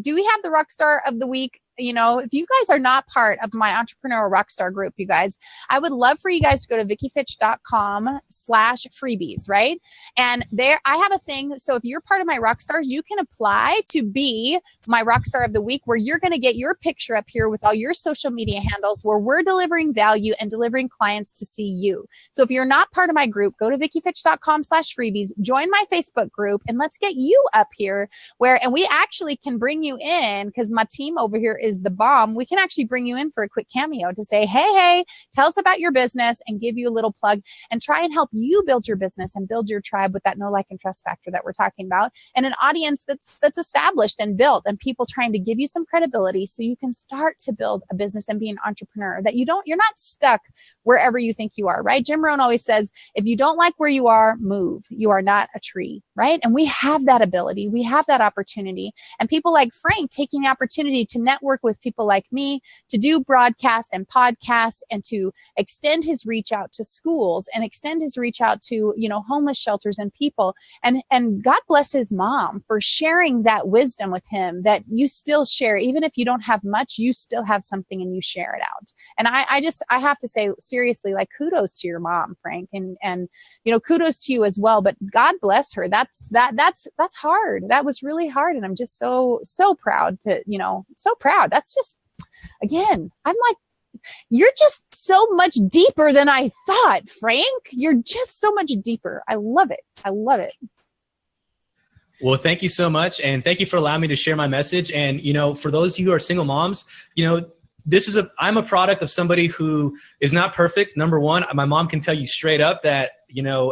do we have the Rockstar of the Week? If you guys are not part of my Entrepreneur Rockstar group, you guys, I would love for you guys to go to VickiFitch.com/freebies, right? And there I have a thing. So if you're part of my Rockstars, you can apply to be my Rockstar of the Week, where you're going to get your picture up here with all your social media handles, where we're delivering value and delivering clients to see you. So if you're not part of my group, go to VickiFitch.com/freebies, join my Facebook group, and let's get you up here and we actually can bring you in, because my team over here is the bomb. We can actually bring you in for a quick cameo to say, hey, tell us about your business, and give you a little plug and try and help you build your business and build your tribe with that know, like, and trust factor that we're talking about, and an audience that's established and built, and people trying to give you some credibility so you can start to build a business and be an entrepreneur, that you're not stuck wherever you think you are, right? Jim Rohn always says, if you don't like where you are, move. You are not a tree, right? And we have that ability. We have that opportunity. And people like Frank taking the opportunity to network with people like me, to do broadcast and podcast, and to extend his reach out to schools and extend his reach out to, homeless shelters and people. And God bless his mom for sharing that wisdom with him, that you still share. Even if you don't have much, you still have something and you share it out. And I have to say, seriously, like, kudos to your mom, Frank, and kudos to you as well. But God bless her. That's hard. That was really hard. And I'm just so proud so proud. That's just, again, I'm like, you're just so much deeper than I thought, Frank. You're just so much deeper. I love it. I love it. Well, thank you so much. And thank you for allowing me to share my message. And, for those of you who are single moms, I'm a product of somebody who is not perfect. Number one, my mom can tell you straight up that,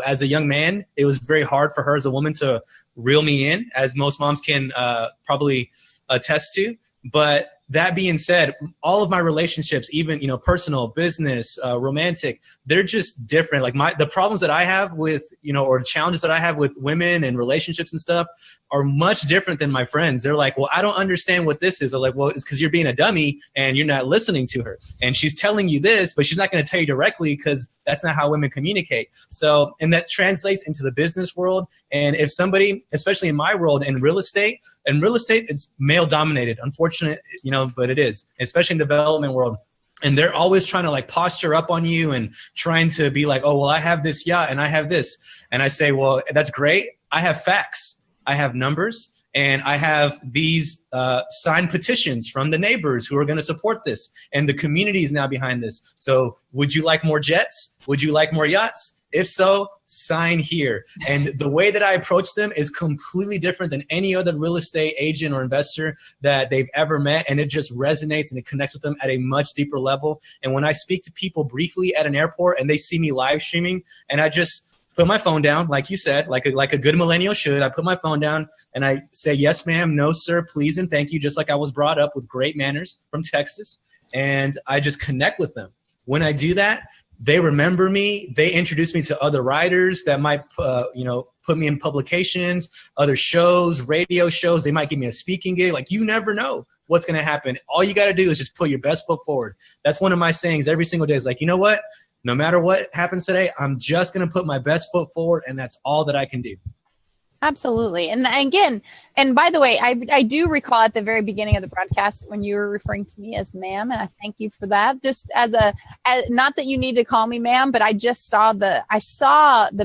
as a young man, it was very hard for her as a woman to reel me in, as most moms can probably attest to. But that being said, all of my relationships, even, personal, business, romantic, they're just different. Like the problems that I have with, or challenges that I have with women and relationships and stuff are much different than my friends. They're like, well, I don't understand what this is. I'm like, well, it's because you're being a dummy and you're not listening to her. And she's telling you this, but she's not going to tell you directly, because that's not how women communicate. So, and that translates into the business world. And if somebody, especially in my world, in real estate, it's male dominated, unfortunate, but it is, especially in the development world. And they're always trying to like posture up on you and trying to be like, oh, well, I have this yacht and I have this. And I say, well, that's great. I have facts. I have numbers. And I have these signed petitions from the neighbors who are going to support this. And the community is now behind this. So would you like more jets? Would you like more yachts? If so, sign here. And the way that I approach them is completely different than any other real estate agent or investor that they've ever met. And it just resonates and it connects with them at a much deeper level. And when I speak to people briefly at an airport and they see me live streaming, and I just put my phone down, like you said, like a good millennial should, I put my phone down and I say, yes, ma'am, no, sir, please, and thank you, just like I was brought up with great manners from Texas. And I just connect with them. When I do that, they remember me. They introduce me to other writers that might, put me in publications, other shows, radio shows. They might give me a speaking gig. Like, you never know what's going to happen. All you got to do is just put your best foot forward. That's one of my sayings every single day. Is like, you know what? no matter what happens today, I'm just going to put my best foot forward, and that's all that I can do. Absolutely. And again, and by the way, I do recall at the very beginning of the broadcast when you were referring to me as ma'am, and I thank you for that. Just as not that you need to call me ma'am, but I just saw the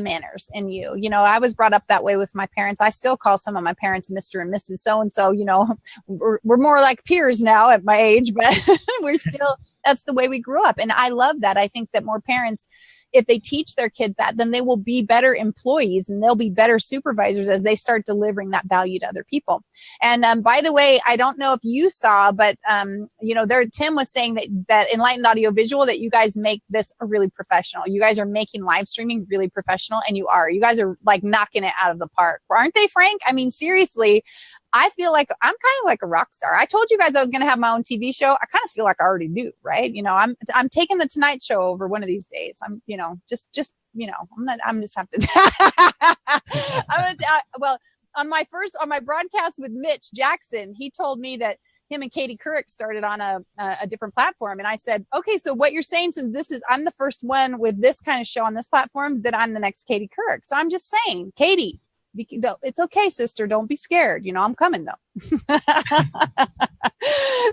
manners in you. You know, I was brought up that way with my parents. I still call some of my parents Mr. and Mrs. So-and-so, you know, we're more like peers now at my age, but we're still, that's the way we grew up. And I love that. I think that more parents, if they teach their kids that, then they will be better employees and they'll be better supervisors as they start delivering that value to other people. And by the way, I don't know if you saw, but you know, Tim was saying that Enlightened Audiovisual, that you guys make this really professional. You guys are making live streaming really professional, and you guys are like knocking it out of the park, aren't they, Frank? I mean, seriously. I feel like I'm kind of like a rock star. I told you guys I was going to have my own TV show. I kind of feel like I already do, right? You know, I'm taking the Tonight Show over one of these days. I'm, you know, just, you know, I'm just have to, well, on my broadcast with Mitch Jackson, he told me that him and Katie Couric started on a different platform. And I said, okay, so what you're saying, since I'm the first one with this kind of show on this platform, that I'm the next Katie Couric. So I'm just saying, Katie, it's okay, sister. Don't be scared. You know, I'm coming though.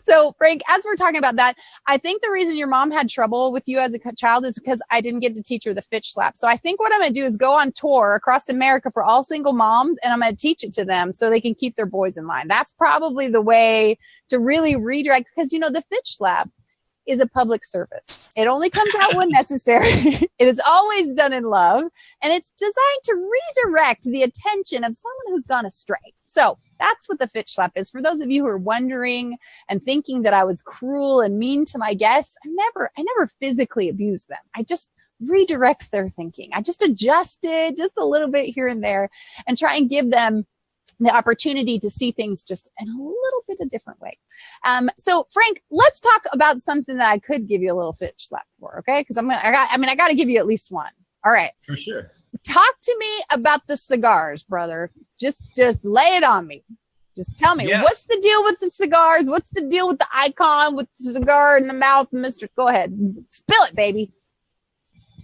So Frank, as we're talking about that, I think the reason your mom had trouble with you as a child is because I didn't get to teach her the Fitch slap. So I think what I'm going to do is go on tour across America for all single moms, and I'm going to teach it to them so they can keep their boys in line. That's probably the way to really redirect, because, you know, the Fitch slap is a public service. It only comes out when necessary. It is always done in love, and it's designed to redirect the attention of someone who's gone astray. So that's what the Fitch slap is. For those of you who are wondering and thinking that I was cruel and mean to my guests, I never physically abused them. I just redirect their thinking. I just adjusted just a little bit here and there and try and give them the opportunity to see things just in a little bit a different way. So Frank, let's talk about something that I could give you a little Fitch slap for, okay? Because I got to give you at least one. All right. For sure. Talk to me about the cigars, brother. Just lay it on me. Just tell me, Yes. What's the deal with the cigars? What's the deal with the icon with the cigar in the mouth, Mr.? Go ahead. Spill it, baby.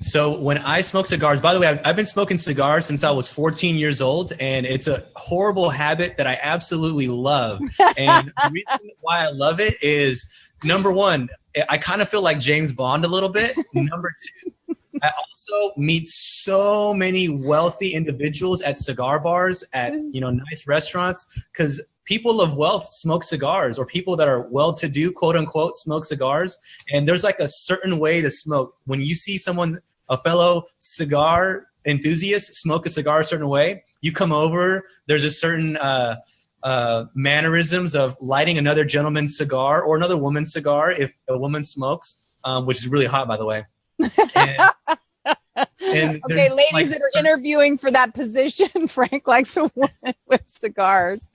So when I smoke cigars, by the way, I've been smoking cigars since I was 14 years old, and it's a horrible habit that I absolutely love. And the reason why I love it is, number one, I kind of feel like James Bond a little bit. Number two, I also meet so many wealthy individuals at cigar bars, at, you know, nice restaurants, because people of wealth smoke cigars, or people that are well-to-do, quote unquote, smoke cigars. And there's like a certain way to smoke. When you see someone, a fellow cigar enthusiast, smoke a cigar a certain way, you come over, there's a certain mannerisms of lighting another gentleman's cigar or another woman's cigar if a woman smokes, which is really hot, by the way. And okay, ladies that are interviewing for that position, Frank likes a woman with cigars.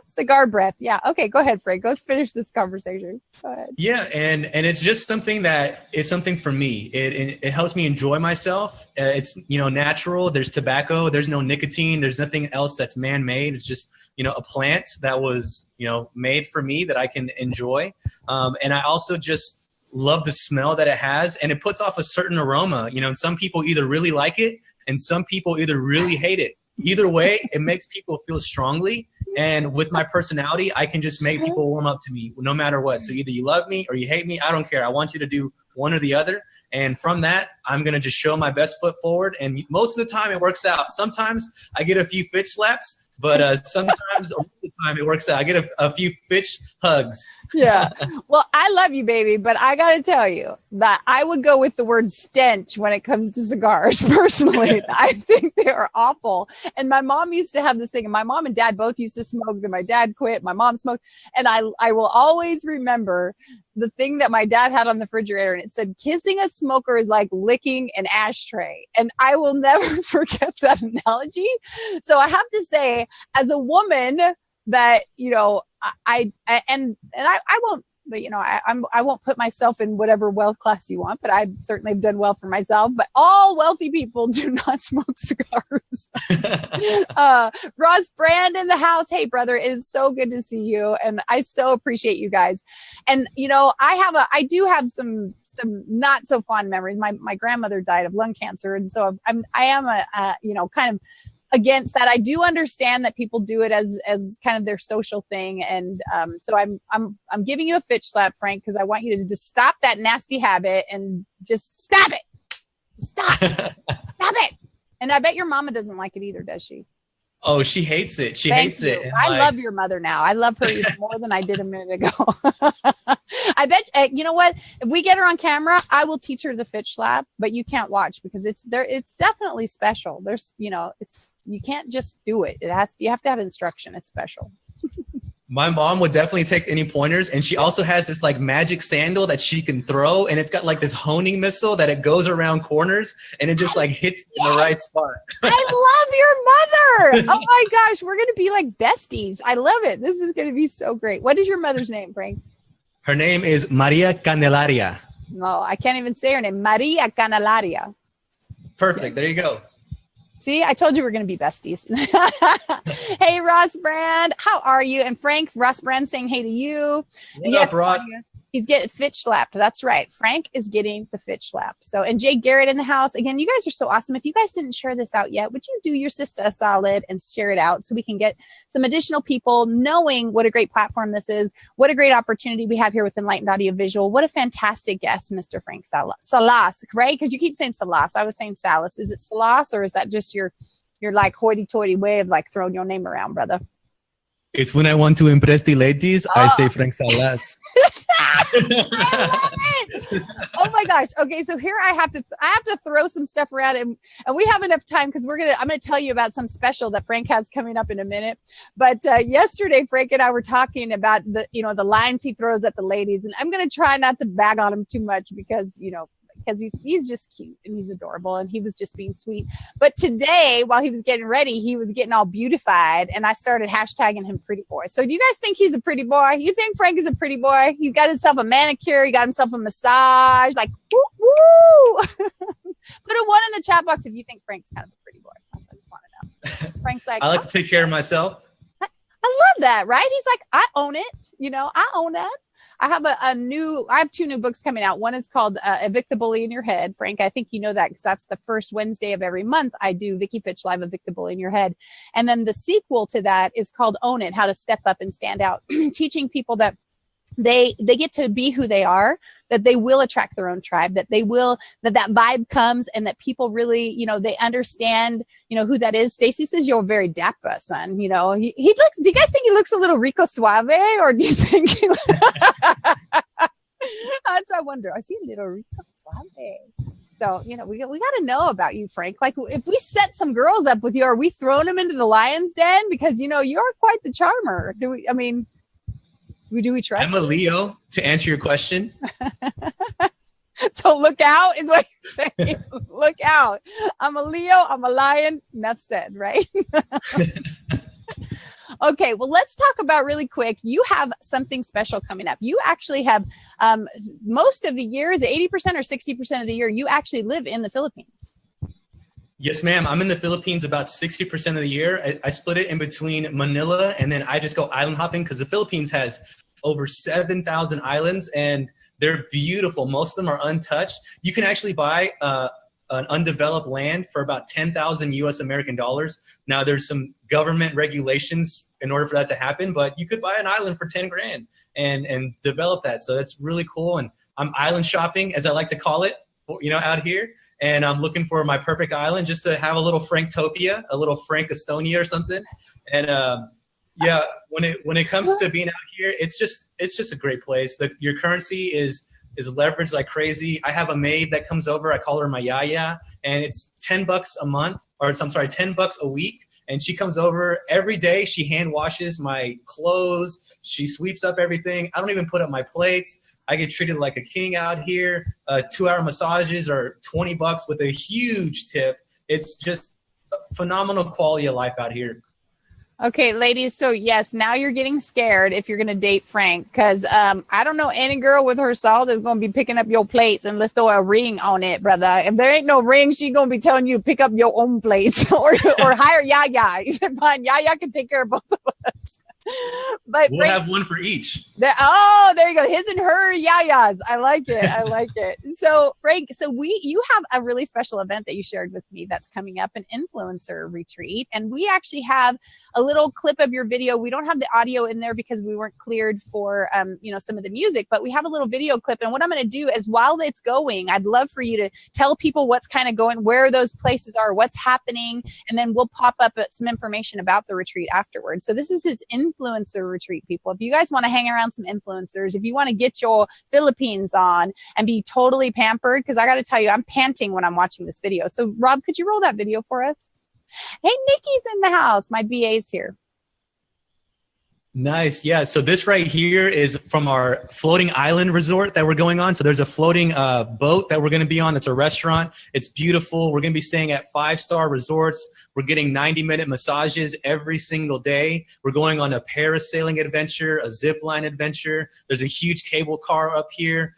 Cigar breath. Yeah. Okay, go ahead, Frank. Let's finish this conversation. Go ahead. Yeah, and it's just something that is something for me. It helps me enjoy myself. It's, you know, natural. There's tobacco. There's no nicotine. There's nothing else that's man-made. It's just, you know, a plant that was, you know, made for me that I can enjoy. And I also just love the smell that it has, and it puts off a certain aroma. You know, some people either really like it and some people either really hate it. Either way, it makes people feel strongly. And with my personality, I can just make people warm up to me no matter what. So either you love me or you hate me. I don't care. I want you to do one or the other. And from that, I'm going to just show my best foot forward. And most of the time it works out. Sometimes I get a few Fitch slaps, but sometimes most of the time it works out. I get a few Fitch hugs. Yeah. Well, I love you, baby, but I got to tell you that I would go with the word stench when it comes to cigars. Personally, I think they are awful. And my mom used to have this thing, and my mom and dad both used to smoke. Then my dad quit. My mom smoked. And I will always remember the thing that my dad had on the refrigerator, and it said, kissing a smoker is like licking an ashtray. And I will never forget that analogy. So I have to say, as a woman that, you know, I won't but I won't put myself in whatever wealth class you want, but I certainly have done well for myself. But all wealthy people do not smoke cigars. Ross Brand in the house. Hey, brother, it is so good to see you, and I so appreciate you guys. And I do have some not so fond memories. My grandmother died of lung cancer, and so I am kind of against that. I do understand that people do it as kind of their social thing, and so I'm giving you a Fitch slap, Frank, because I want you to just stop that nasty habit and just stop it. Stop it. And I bet your mama doesn't like it either, does she? Oh, she hates it. She hates it. And I love your mother now. I love her even more than I did a minute ago. I bet, you know what? If we get her on camera, I will teach her the Fitch slap, but you can't watch because it's definitely special. There's, you can't just do it. You have to have instruction. It's special. My mom would definitely take any pointers, and she also has this like magic sandal that she can throw, and it's got like this honing missile that it goes around corners and it just like hits in the right spot. I love your mother. Oh my gosh, we're gonna be like besties. I love it. This is gonna be so great. What is your mother's name, Frank? Her name is Maria Candelaria. No, I can't even say her name. Maria Candelaria. Perfect. There you go. See, I told you we're going to be besties. Hey, Ross Brand, how are you? And Frank, Ross Brand saying hey to you. What up, Ross? He's getting Fitch slapped. That's right. Frank is getting the Fitch slap. So, and Jay Garrett in the house. Again, you guys are so awesome. If you guys didn't share this out yet, would you do your sister a solid and share it out so we can get some additional people knowing what a great platform this is, what a great opportunity we have here with Enlightened Audiovisual. What a fantastic guest, Mr. Frank Salas, right? Because you keep saying Salas. I was saying Salas. Is it Salas, or is that just your like hoity-toity way of like throwing your name around, brother? It's when I want to impress the ladies, I say Frank Salas. I love it. Oh my gosh. Okay, so here I have to throw some stuff around, and we have enough time because I'm gonna tell you about some special that Frank has coming up in a minute. But yesterday, Frank and I were talking about the lines he throws at the ladies, and I'm gonna try not to bag on him too much because he's just cute and he's adorable and he was just being sweet. But today, while he was getting ready, he was getting all beautified, and I started hashtagging him pretty boy. So do you guys think he's a pretty boy? You think Frank is a pretty boy? He's got himself a manicure. He got himself a massage. Like, woo, woo. Put a 1 in the chat box if you think Frank's kind of a pretty boy. I just want to know. Frank's like, I like to take care of myself. I love that, right? He's like, I own it. I own that. I have 2 new books coming out. One is called Evict the Bully in Your Head. Frank, I think you know that because that's the first Wednesday of every month. I do Vicki Fitch Live, Evict the Bully in Your Head. And then the sequel to that is called Own It, How to Step Up and Stand Out, teaching people that they get to be who they are, that they will attract their own tribe, that that vibe comes, and that people really, they understand, who that is. Stacy says you're very dapper, son. He looks, do you guys think he looks a little Rico Suave, or do you think that's, I wonder, I see a little Rico Suave. So, we got to know about you, Frank. Like, if we set some girls up with you, are we throwing them into the lion's den? Because, you're quite the charmer. Do we trust I'm a Leo, to answer your question. So look out is what you're saying. Look out. I'm a Leo. I'm a lion. Enough said, right? Okay, well, let's talk about really quick. You have something special coming up. You actually have most of the year, is it 80% or 60% of the year, you actually live in the Philippines. Yes, ma'am. I'm in the Philippines about 60% of the year. I split it in between Manila, and then I just go island hopping because the Philippines has over 7,000 islands, and they're beautiful. Most of them are untouched. You can actually buy an undeveloped land for about 10,000 US American dollars. Now, there's some government regulations in order for that to happen, but you could buy an island for 10 grand and develop that. So that's really cool. And I'm island shopping, as I like to call it, out here. And I'm looking for my perfect island just to have a little Franktopia, a little Frank Estonia or something. And yeah, when it comes to being out here, it's just a great place. Your currency is leveraged like crazy. I have a maid that comes over. I call her my yaya, and it's $10 a month, or I'm sorry, $10 a week. And she comes over every day. She hand washes my clothes. She sweeps up everything. I don't even put up my plates. I get treated like a king out here. 2-hour massages are $20 with a huge tip. It's just phenomenal quality of life out here. Okay, ladies. So yes, now you're getting scared if you're going to date Frank, because I don't know any girl with her salt that's going to be picking up your plates unless throw a ring on it, brother. If there ain't no ring, she going to be telling you to pick up your own plates or hire Yaya. He said, fine, Yaya can take care of both of us. But We'll Frank, have one for each. there you go. His and her Yayas. I like it. I like it. So Frank, you have a really special event that you shared with me that's coming up, an influencer retreat. And we actually have a little clip of your video. We don't have the audio in there because we weren't cleared for, some of the music, but we have a little video clip. And what I'm going to do is while it's going, I'd love for you to tell people what's kind of going, where those places are, what's happening. And then we'll pop up some information about the retreat afterwards. So this is his influencer retreat, people. If you guys want to hang around some influencers, if you want to get your Philippines on and be totally pampered, because I got to tell you, I'm panting when I'm watching this video. So Rob, could you roll that video for us? Hey, Nikki's in the house. My VA's here. Nice. Yeah. So this right here is from our floating island resort that we're going on. So there's a floating boat that we're going to be on. It's a restaurant. It's beautiful. We're going to be staying at 5-star resorts. We're getting 90-minute massages every single day. We're going on a parasailing adventure, a zip line adventure. There's a huge cable car up here.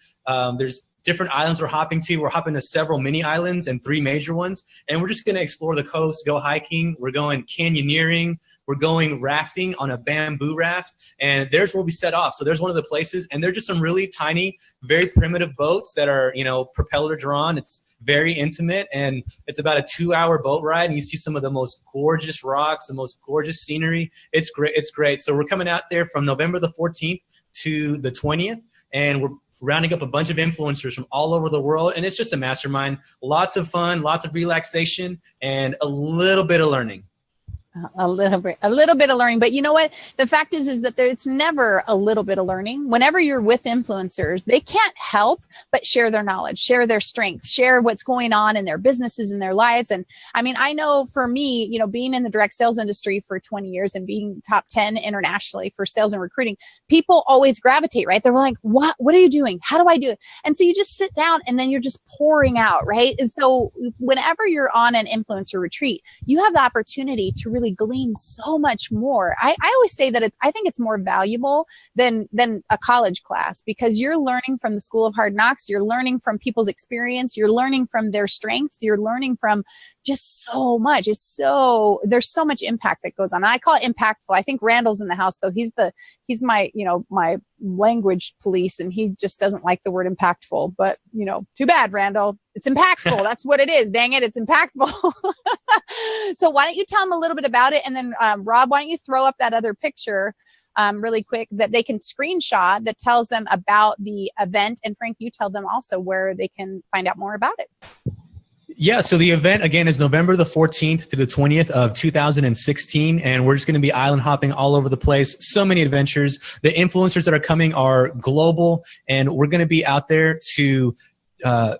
There's different islands we're hopping to. We're hopping to several mini islands and 3 major ones. And we're just going to explore the coast, go hiking. We're going canyoneering. We're going rafting on a bamboo raft. And there's where we set off. So there's one of the places. And they're just some really tiny, very primitive boats that are, propeller drawn. It's very intimate. And it's about a 2-hour boat ride. And you see some of the most gorgeous rocks, the most gorgeous scenery. It's great. It's great. So we're coming out there from November the 14th to the 20th. And we're rounding up a bunch of influencers from all over the world. And it's just a mastermind. Lots of fun, lots of relaxation, and a little bit of learning. A little bit of learning. But you know what? The fact is that it's never a little bit of learning. Whenever you're with influencers, they can't help but share their knowledge, share their strengths, share what's going on in their businesses and their lives. And I mean, I know for me, being in the direct sales industry for 20 years and being top 10 internationally for sales and recruiting, people always gravitate, right? They're like, what are you doing? How do I do it? And so you just sit down and then you're just pouring out, right? And so whenever you're on an influencer retreat, you have the opportunity to really glean so much more. I always say that I think it's more valuable than a college class, because you're learning from the school of hard knocks. You're learning from people's experience. You're learning from their strengths. You're learning from just so much. There's so much impact that goes on. And I call it impactful. I think Randall's in the house though. He's my, my language police, and he just doesn't like the word impactful, but too bad, Randall. It's impactful. That's what it is. Dang it. It's impactful. So why don't you tell them a little bit about it? And then Rob, why don't you throw up that other picture really quick that they can screenshot that tells them about the event. And Frank, you tell them also where they can find out more about it. Yeah, so the event, again, is November the 14th to the 20th of 2016, and we're just going to be island hopping all over the place. So many adventures. The influencers that are coming are global, and we're going to be out there to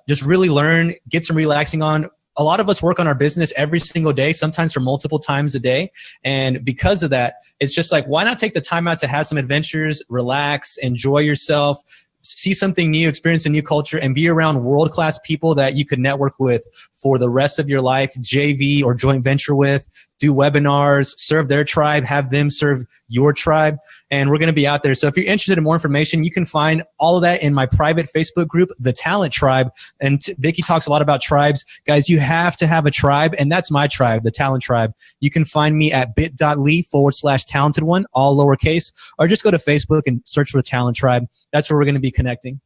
just really learn, get some relaxing on. A lot of us work on our business every single day, sometimes for multiple times a day. And because of that, it's just like, why not take the time out to have some adventures, relax, enjoy yourself, see something new, experience a new culture, and be around world-class people that you could network with for the rest of your life, JV or joint venture with, do webinars, serve their tribe, have them serve your tribe. And we're going to be out there. So if you're interested in more information, you can find all of that in my private Facebook group, The Talent Tribe. And Vicki talks a lot about tribes. Guys, you have to have a tribe, and that's my tribe, The Talent Tribe. You can find me at bit.ly/talented one, all lowercase, or just go to Facebook and search for The Talent Tribe. That's where we're going to be connecting.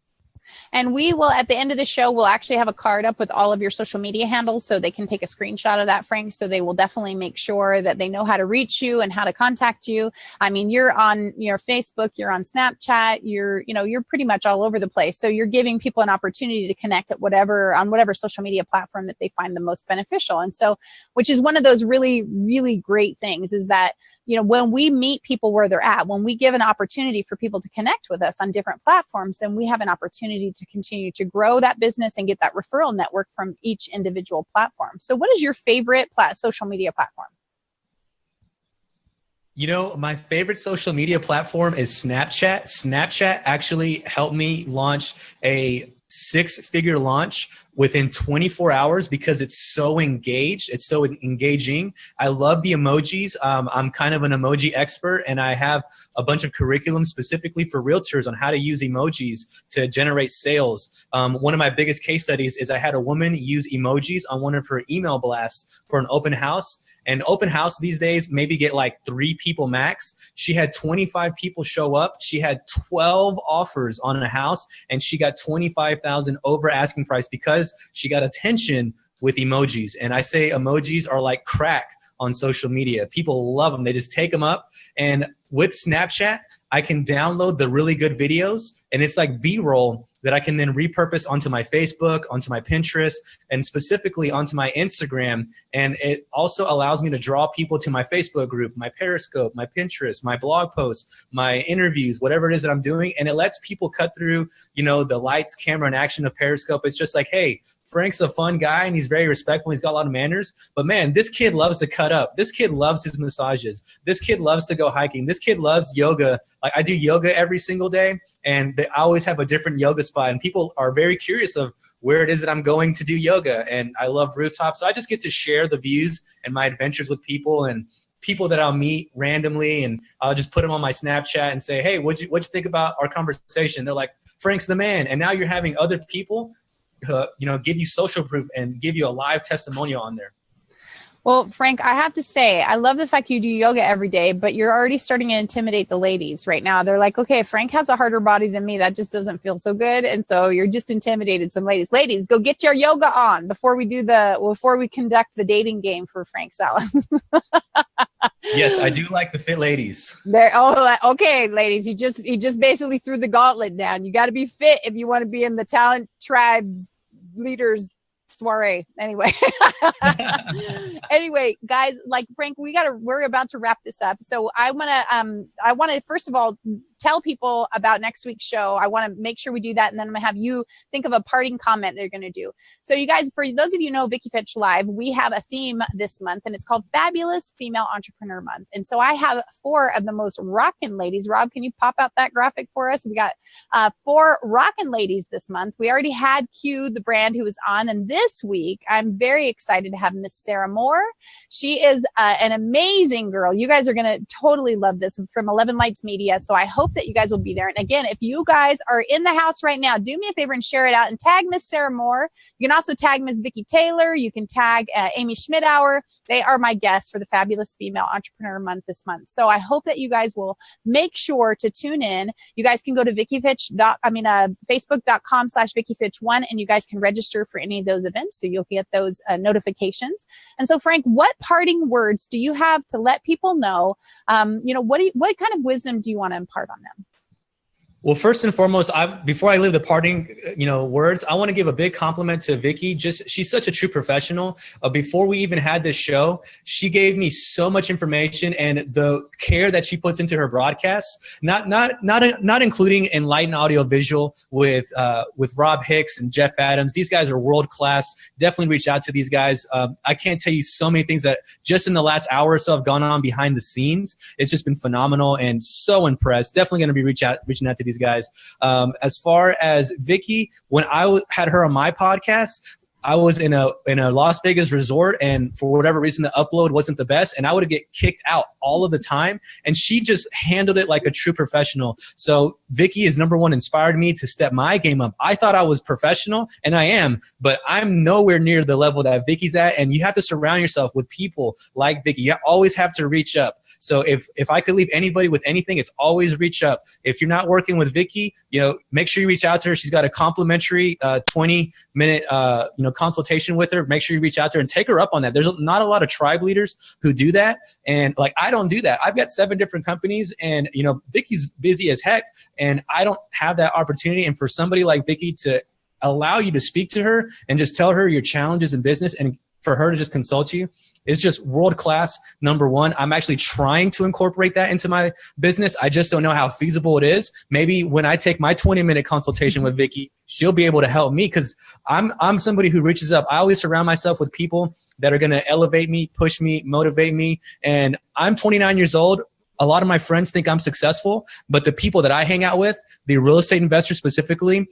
And we will, at the end of the show, we'll actually have a card up with all of your social media handles so they can take a screenshot of that, Frank. So they will definitely make sure that they know how to reach you and how to contact you. I mean, you're on your Facebook, you're on Snapchat, you're pretty much all over the place. So you're giving people an opportunity to connect on whatever social media platform that they find the most beneficial. And so, which is one of those really, really great things is that, when we meet people where they're at, when we give an opportunity for people to connect with us on different platforms, then we have an opportunity to continue to grow that business and get that referral network from each individual platform. So what is your favorite social media platform? My favorite social media platform is Snapchat. Snapchat actually helped me launch a 6-figure launch within 24 hours because it's so engaged. It's so engaging. I love the emojis. I'm kind of an emoji expert, and I have a bunch of curriculum specifically for realtors on how to use emojis to generate sales. One of my biggest case studies is I had a woman use emojis on one of her email blasts for an open house. And open house these days maybe get like 3 people max. She had 25 people show up. She had 12 offers on a house, and she got 25,000 over asking price because she got attention with emojis. And I say emojis are like crack on social media. People love them. They just take them up. And with Snapchat, I can download the really good videos, and it's like B-roll that I can then repurpose onto my Facebook, onto my Pinterest, and specifically onto my Instagram. And it also allows me to draw people to my Facebook group, my Periscope, my Pinterest, my blog posts, my interviews, whatever it is that I'm doing. And it lets people cut through, you know, the lights, camera, and action of Periscope. It's just like, hey, Frank's a fun guy and he's very respectful. He's got a lot of manners. But man, this kid loves to cut up. This kid loves his massages. This kid loves to go hiking. This kid loves yoga. Like, I do yoga every single day, and I always have a different yoga spot. And people are very curious of where it is that I'm going to do yoga. And I love rooftops. So I just get to share the views and my adventures with people, and people that I'll meet randomly, and I'll just put them on my Snapchat and say, hey, what'd you think about our conversation? They're like, Frank's the man. And now you're having other people give you social proof and give you a live testimonial on there. Well, Frank, I have to say, I love the fact you do yoga every day, but you're already starting to intimidate the ladies right now. They're like, okay, if Frank has a harder body than me, that just doesn't feel so good. And so you're just intimidated some ladies. Ladies, go get your yoga on before we conduct the dating game for Frank Salas. Yes, I do like the fit ladies. Okay, ladies, he just basically threw the gauntlet down. You got to be fit if you want to be in the talent tribes leaders soiree. Anyway, guys, like Frank, we're about to wrap this up. So I want to first of all tell people about next week's show. I want to make sure we do that, and then I'm gonna have you think of a parting comment they're gonna do. So you guys, for those of you who know Vicki Fitch Live, we have a theme this month, and it's called Fabulous Female Entrepreneur Month. And so I have 4 of the most rockin' ladies. Rob, can you pop out that graphic for us? We got 4 rockin' ladies this month. We already had Q, the brand, who was on, and this week I'm very excited to have Miss Sarah Moore. She is an amazing girl. You guys are gonna totally love this, from 11 Lights Media. So I hope that you guys will be there. And again, if you guys are in the house right now, do me a favor and share it out and tag Miss Sarah Moore. You can also tag Miss Vicki Taylor. You can tag Amy Schmidauer. They are my guests for the Fabulous Female Entrepreneur Month this month. So I hope that you guys will make sure to tune in. You guys can go to Facebook.com/VickiFitch1, and you guys can register for any of those events, so you'll get those notifications. And so, Frank, what parting words do you have to let people know? What kind of wisdom do you want to impart on them? Well, first and foremost, before I leave the parting, words, I want to give a big compliment to Vicki. She's such a true professional. Before we even had this show, she gave me so much information, and the care that she puts into her broadcasts, not including Enlighten Audio Visual with Rob Hicks and Jeff Adams. These guys are world class. Definitely reach out to these guys. I can't tell you so many things that just in the last hour or so have gone on behind the scenes. It's just been phenomenal, and so impressed. Definitely going to be reaching out to these guys. As far as Vicki, when I had her on my podcast, I was in a Las Vegas resort, and for whatever reason, the upload wasn't the best, and I would get kicked out all of the time. And she just handled it like a true professional. So Vicki is number one, inspired me to step my game up. I thought I was professional, and I am, but I'm nowhere near the level that Vicki's at. And you have to surround yourself with people like Vicki. You always have to reach up. So if I could leave anybody with anything, it's always reach up. If you're not working with Vicki, make sure you reach out to her. She's got a complimentary 20-minute consultation with her. Make sure you reach out to her and take her up on that. There's not a lot of tribe leaders who do that, and I don't do that. I've got 7 different companies, and Vicki's busy as heck, and I don't have that opportunity. And for somebody like Vicki to allow you to speak to her and just tell her your challenges in business, and for her to just consult you, is just world class. Number one, I'm actually trying to incorporate that into my business. I just don't know how feasible it is. Maybe when I take my 20-minute consultation with Vicki, she'll be able to help me, because I'm somebody who reaches up. I always surround myself with people that are going to elevate me, push me, motivate me. And I'm 29 years old. A lot of my friends think I'm successful, but the people that I hang out with, the real estate investors specifically,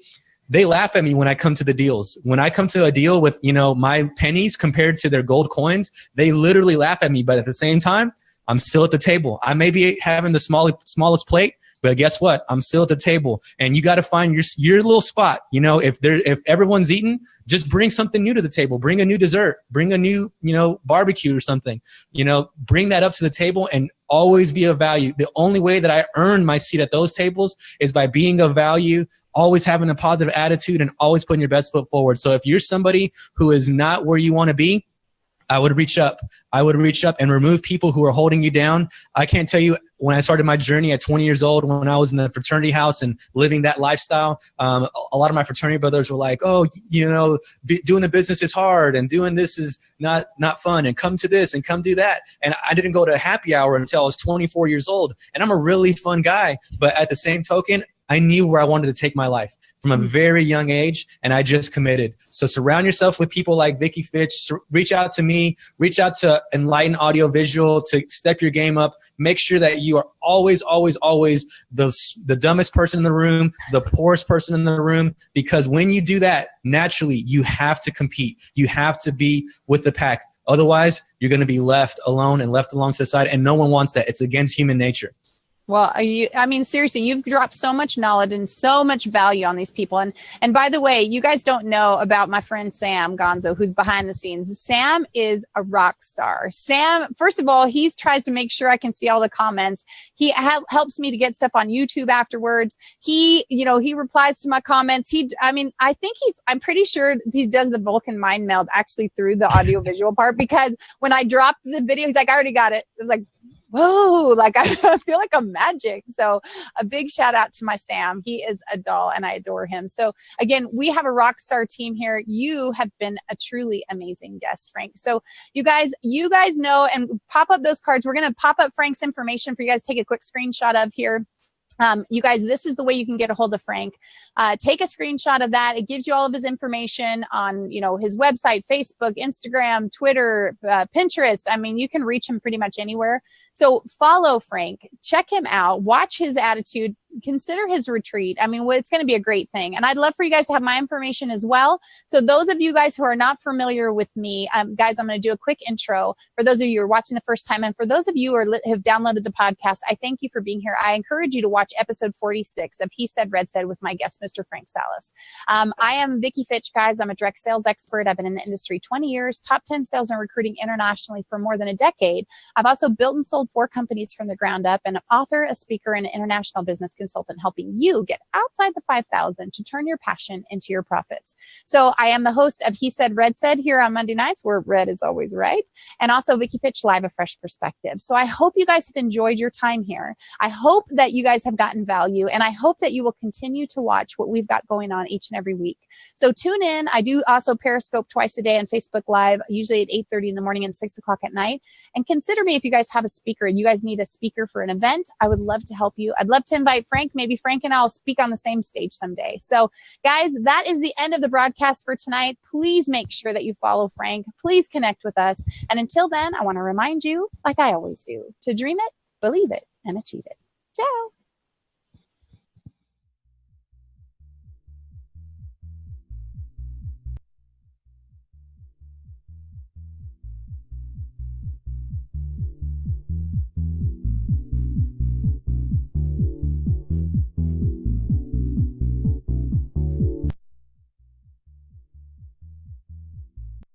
they laugh at me when I come to the deals. When I come to a deal with, my pennies compared to their gold coins, they literally laugh at me. But at the same time, I'm still at the table. I may be having the smallest plate, but guess what? I'm still at the table, and you got to find your little spot. If everyone's eating, just bring something new to the table. Bring a new dessert. Bring a new, barbecue or something. Bring that up to the table and always be of value. The only way that I earn my seat at those tables is by being of value, always having a positive attitude, and always putting your best foot forward. So if you're somebody who is not where you want to be, I would reach up. And remove people who are holding you down. I can't tell you, when I started my journey at 20 years old, when I was in the fraternity house and living that lifestyle, a lot of my fraternity brothers were like, oh, doing the business is hard and doing this is not fun, and come to this and come do that. And I didn't go to a happy hour until I was 24 years old. And I'm a really fun guy. But at the same token, I knew where I wanted to take my life from a very young age, and I just committed. So surround yourself with people like Vicki Fitch. Reach out to me. Reach out to Enlighten Audio Visual to step your game up. Make sure that you are always, always, always the dumbest person in the room, the poorest person in the room, because when you do that, naturally, you have to compete. You have to be with the pack. Otherwise, you're going to be left alone and left alongside the side, and no one wants that. It's against human nature. Well, seriously, you've dropped so much knowledge and so much value on these people. And by the way, you guys don't know about my friend Sam Gonzo, who's behind the scenes. Sam is a rock star. Sam, first of all, he tries to make sure I can see all the comments. He helps me to get stuff on YouTube afterwards. He replies to my comments. I'm pretty sure he does the Vulcan mind meld actually through the audio visual part, because when I dropped the video, he's like, I already got it. It was like, whoa, like I feel like I'm magic. So a big shout out to my Sam. He is a doll and I adore him. So again, we have a rock star team here. You have been a truly amazing guest, Frank. So you guys know, and pop up those cards. We're going to pop up Frank's information for you guys to take a quick screenshot of here. You guys, this is the way you can get a hold of Frank. Take a screenshot of that. It gives you all of his information on, his website, Facebook, Instagram, Twitter, Pinterest. I mean, you can reach him pretty much anywhere. So follow Frank, check him out, watch his attitude, consider his retreat. I mean, it's going to be a great thing. And I'd love for you guys to have my information as well. So those of you guys who are not familiar with me, guys, I'm going to do a quick intro for those of you who are watching the first time. And for those of you who have downloaded the podcast, I thank you for being here. I encourage you to watch episode 46 of He Said, Red Said with my guest, Mr. Frank Salas. I am Vicki Fitch, guys. I'm a direct sales expert. I've been in the industry 20 years, top 10 sales and recruiting internationally for more than a decade. I've also built and sold 4 companies from the ground up, and an author, a speaker, and an international business consultant, helping you get outside the 5,000 to turn your passion into your profits. So I am the host of He Said, Red Said here on Monday nights, where red is always right, and also Vicki Fitch Live, a fresh perspective. So I hope you guys have enjoyed your time here. I hope that you guys have gotten value, and I hope that you will continue to watch what we've got going on each and every week. So tune in. I do also Periscope twice a day on Facebook Live, usually at 8:30 in the morning and 6 o'clock at night. And consider me if you guys have a speaker and you guys need a speaker for an event. I would love to help you. I'd love to invite Frank. Maybe Frank and I'll speak on the same stage someday. So guys, that is the end of the broadcast for tonight. Please make sure that you follow Frank. Please connect with us. And until then, I want to remind you, like I always do, to dream it, believe it, and achieve it. Ciao.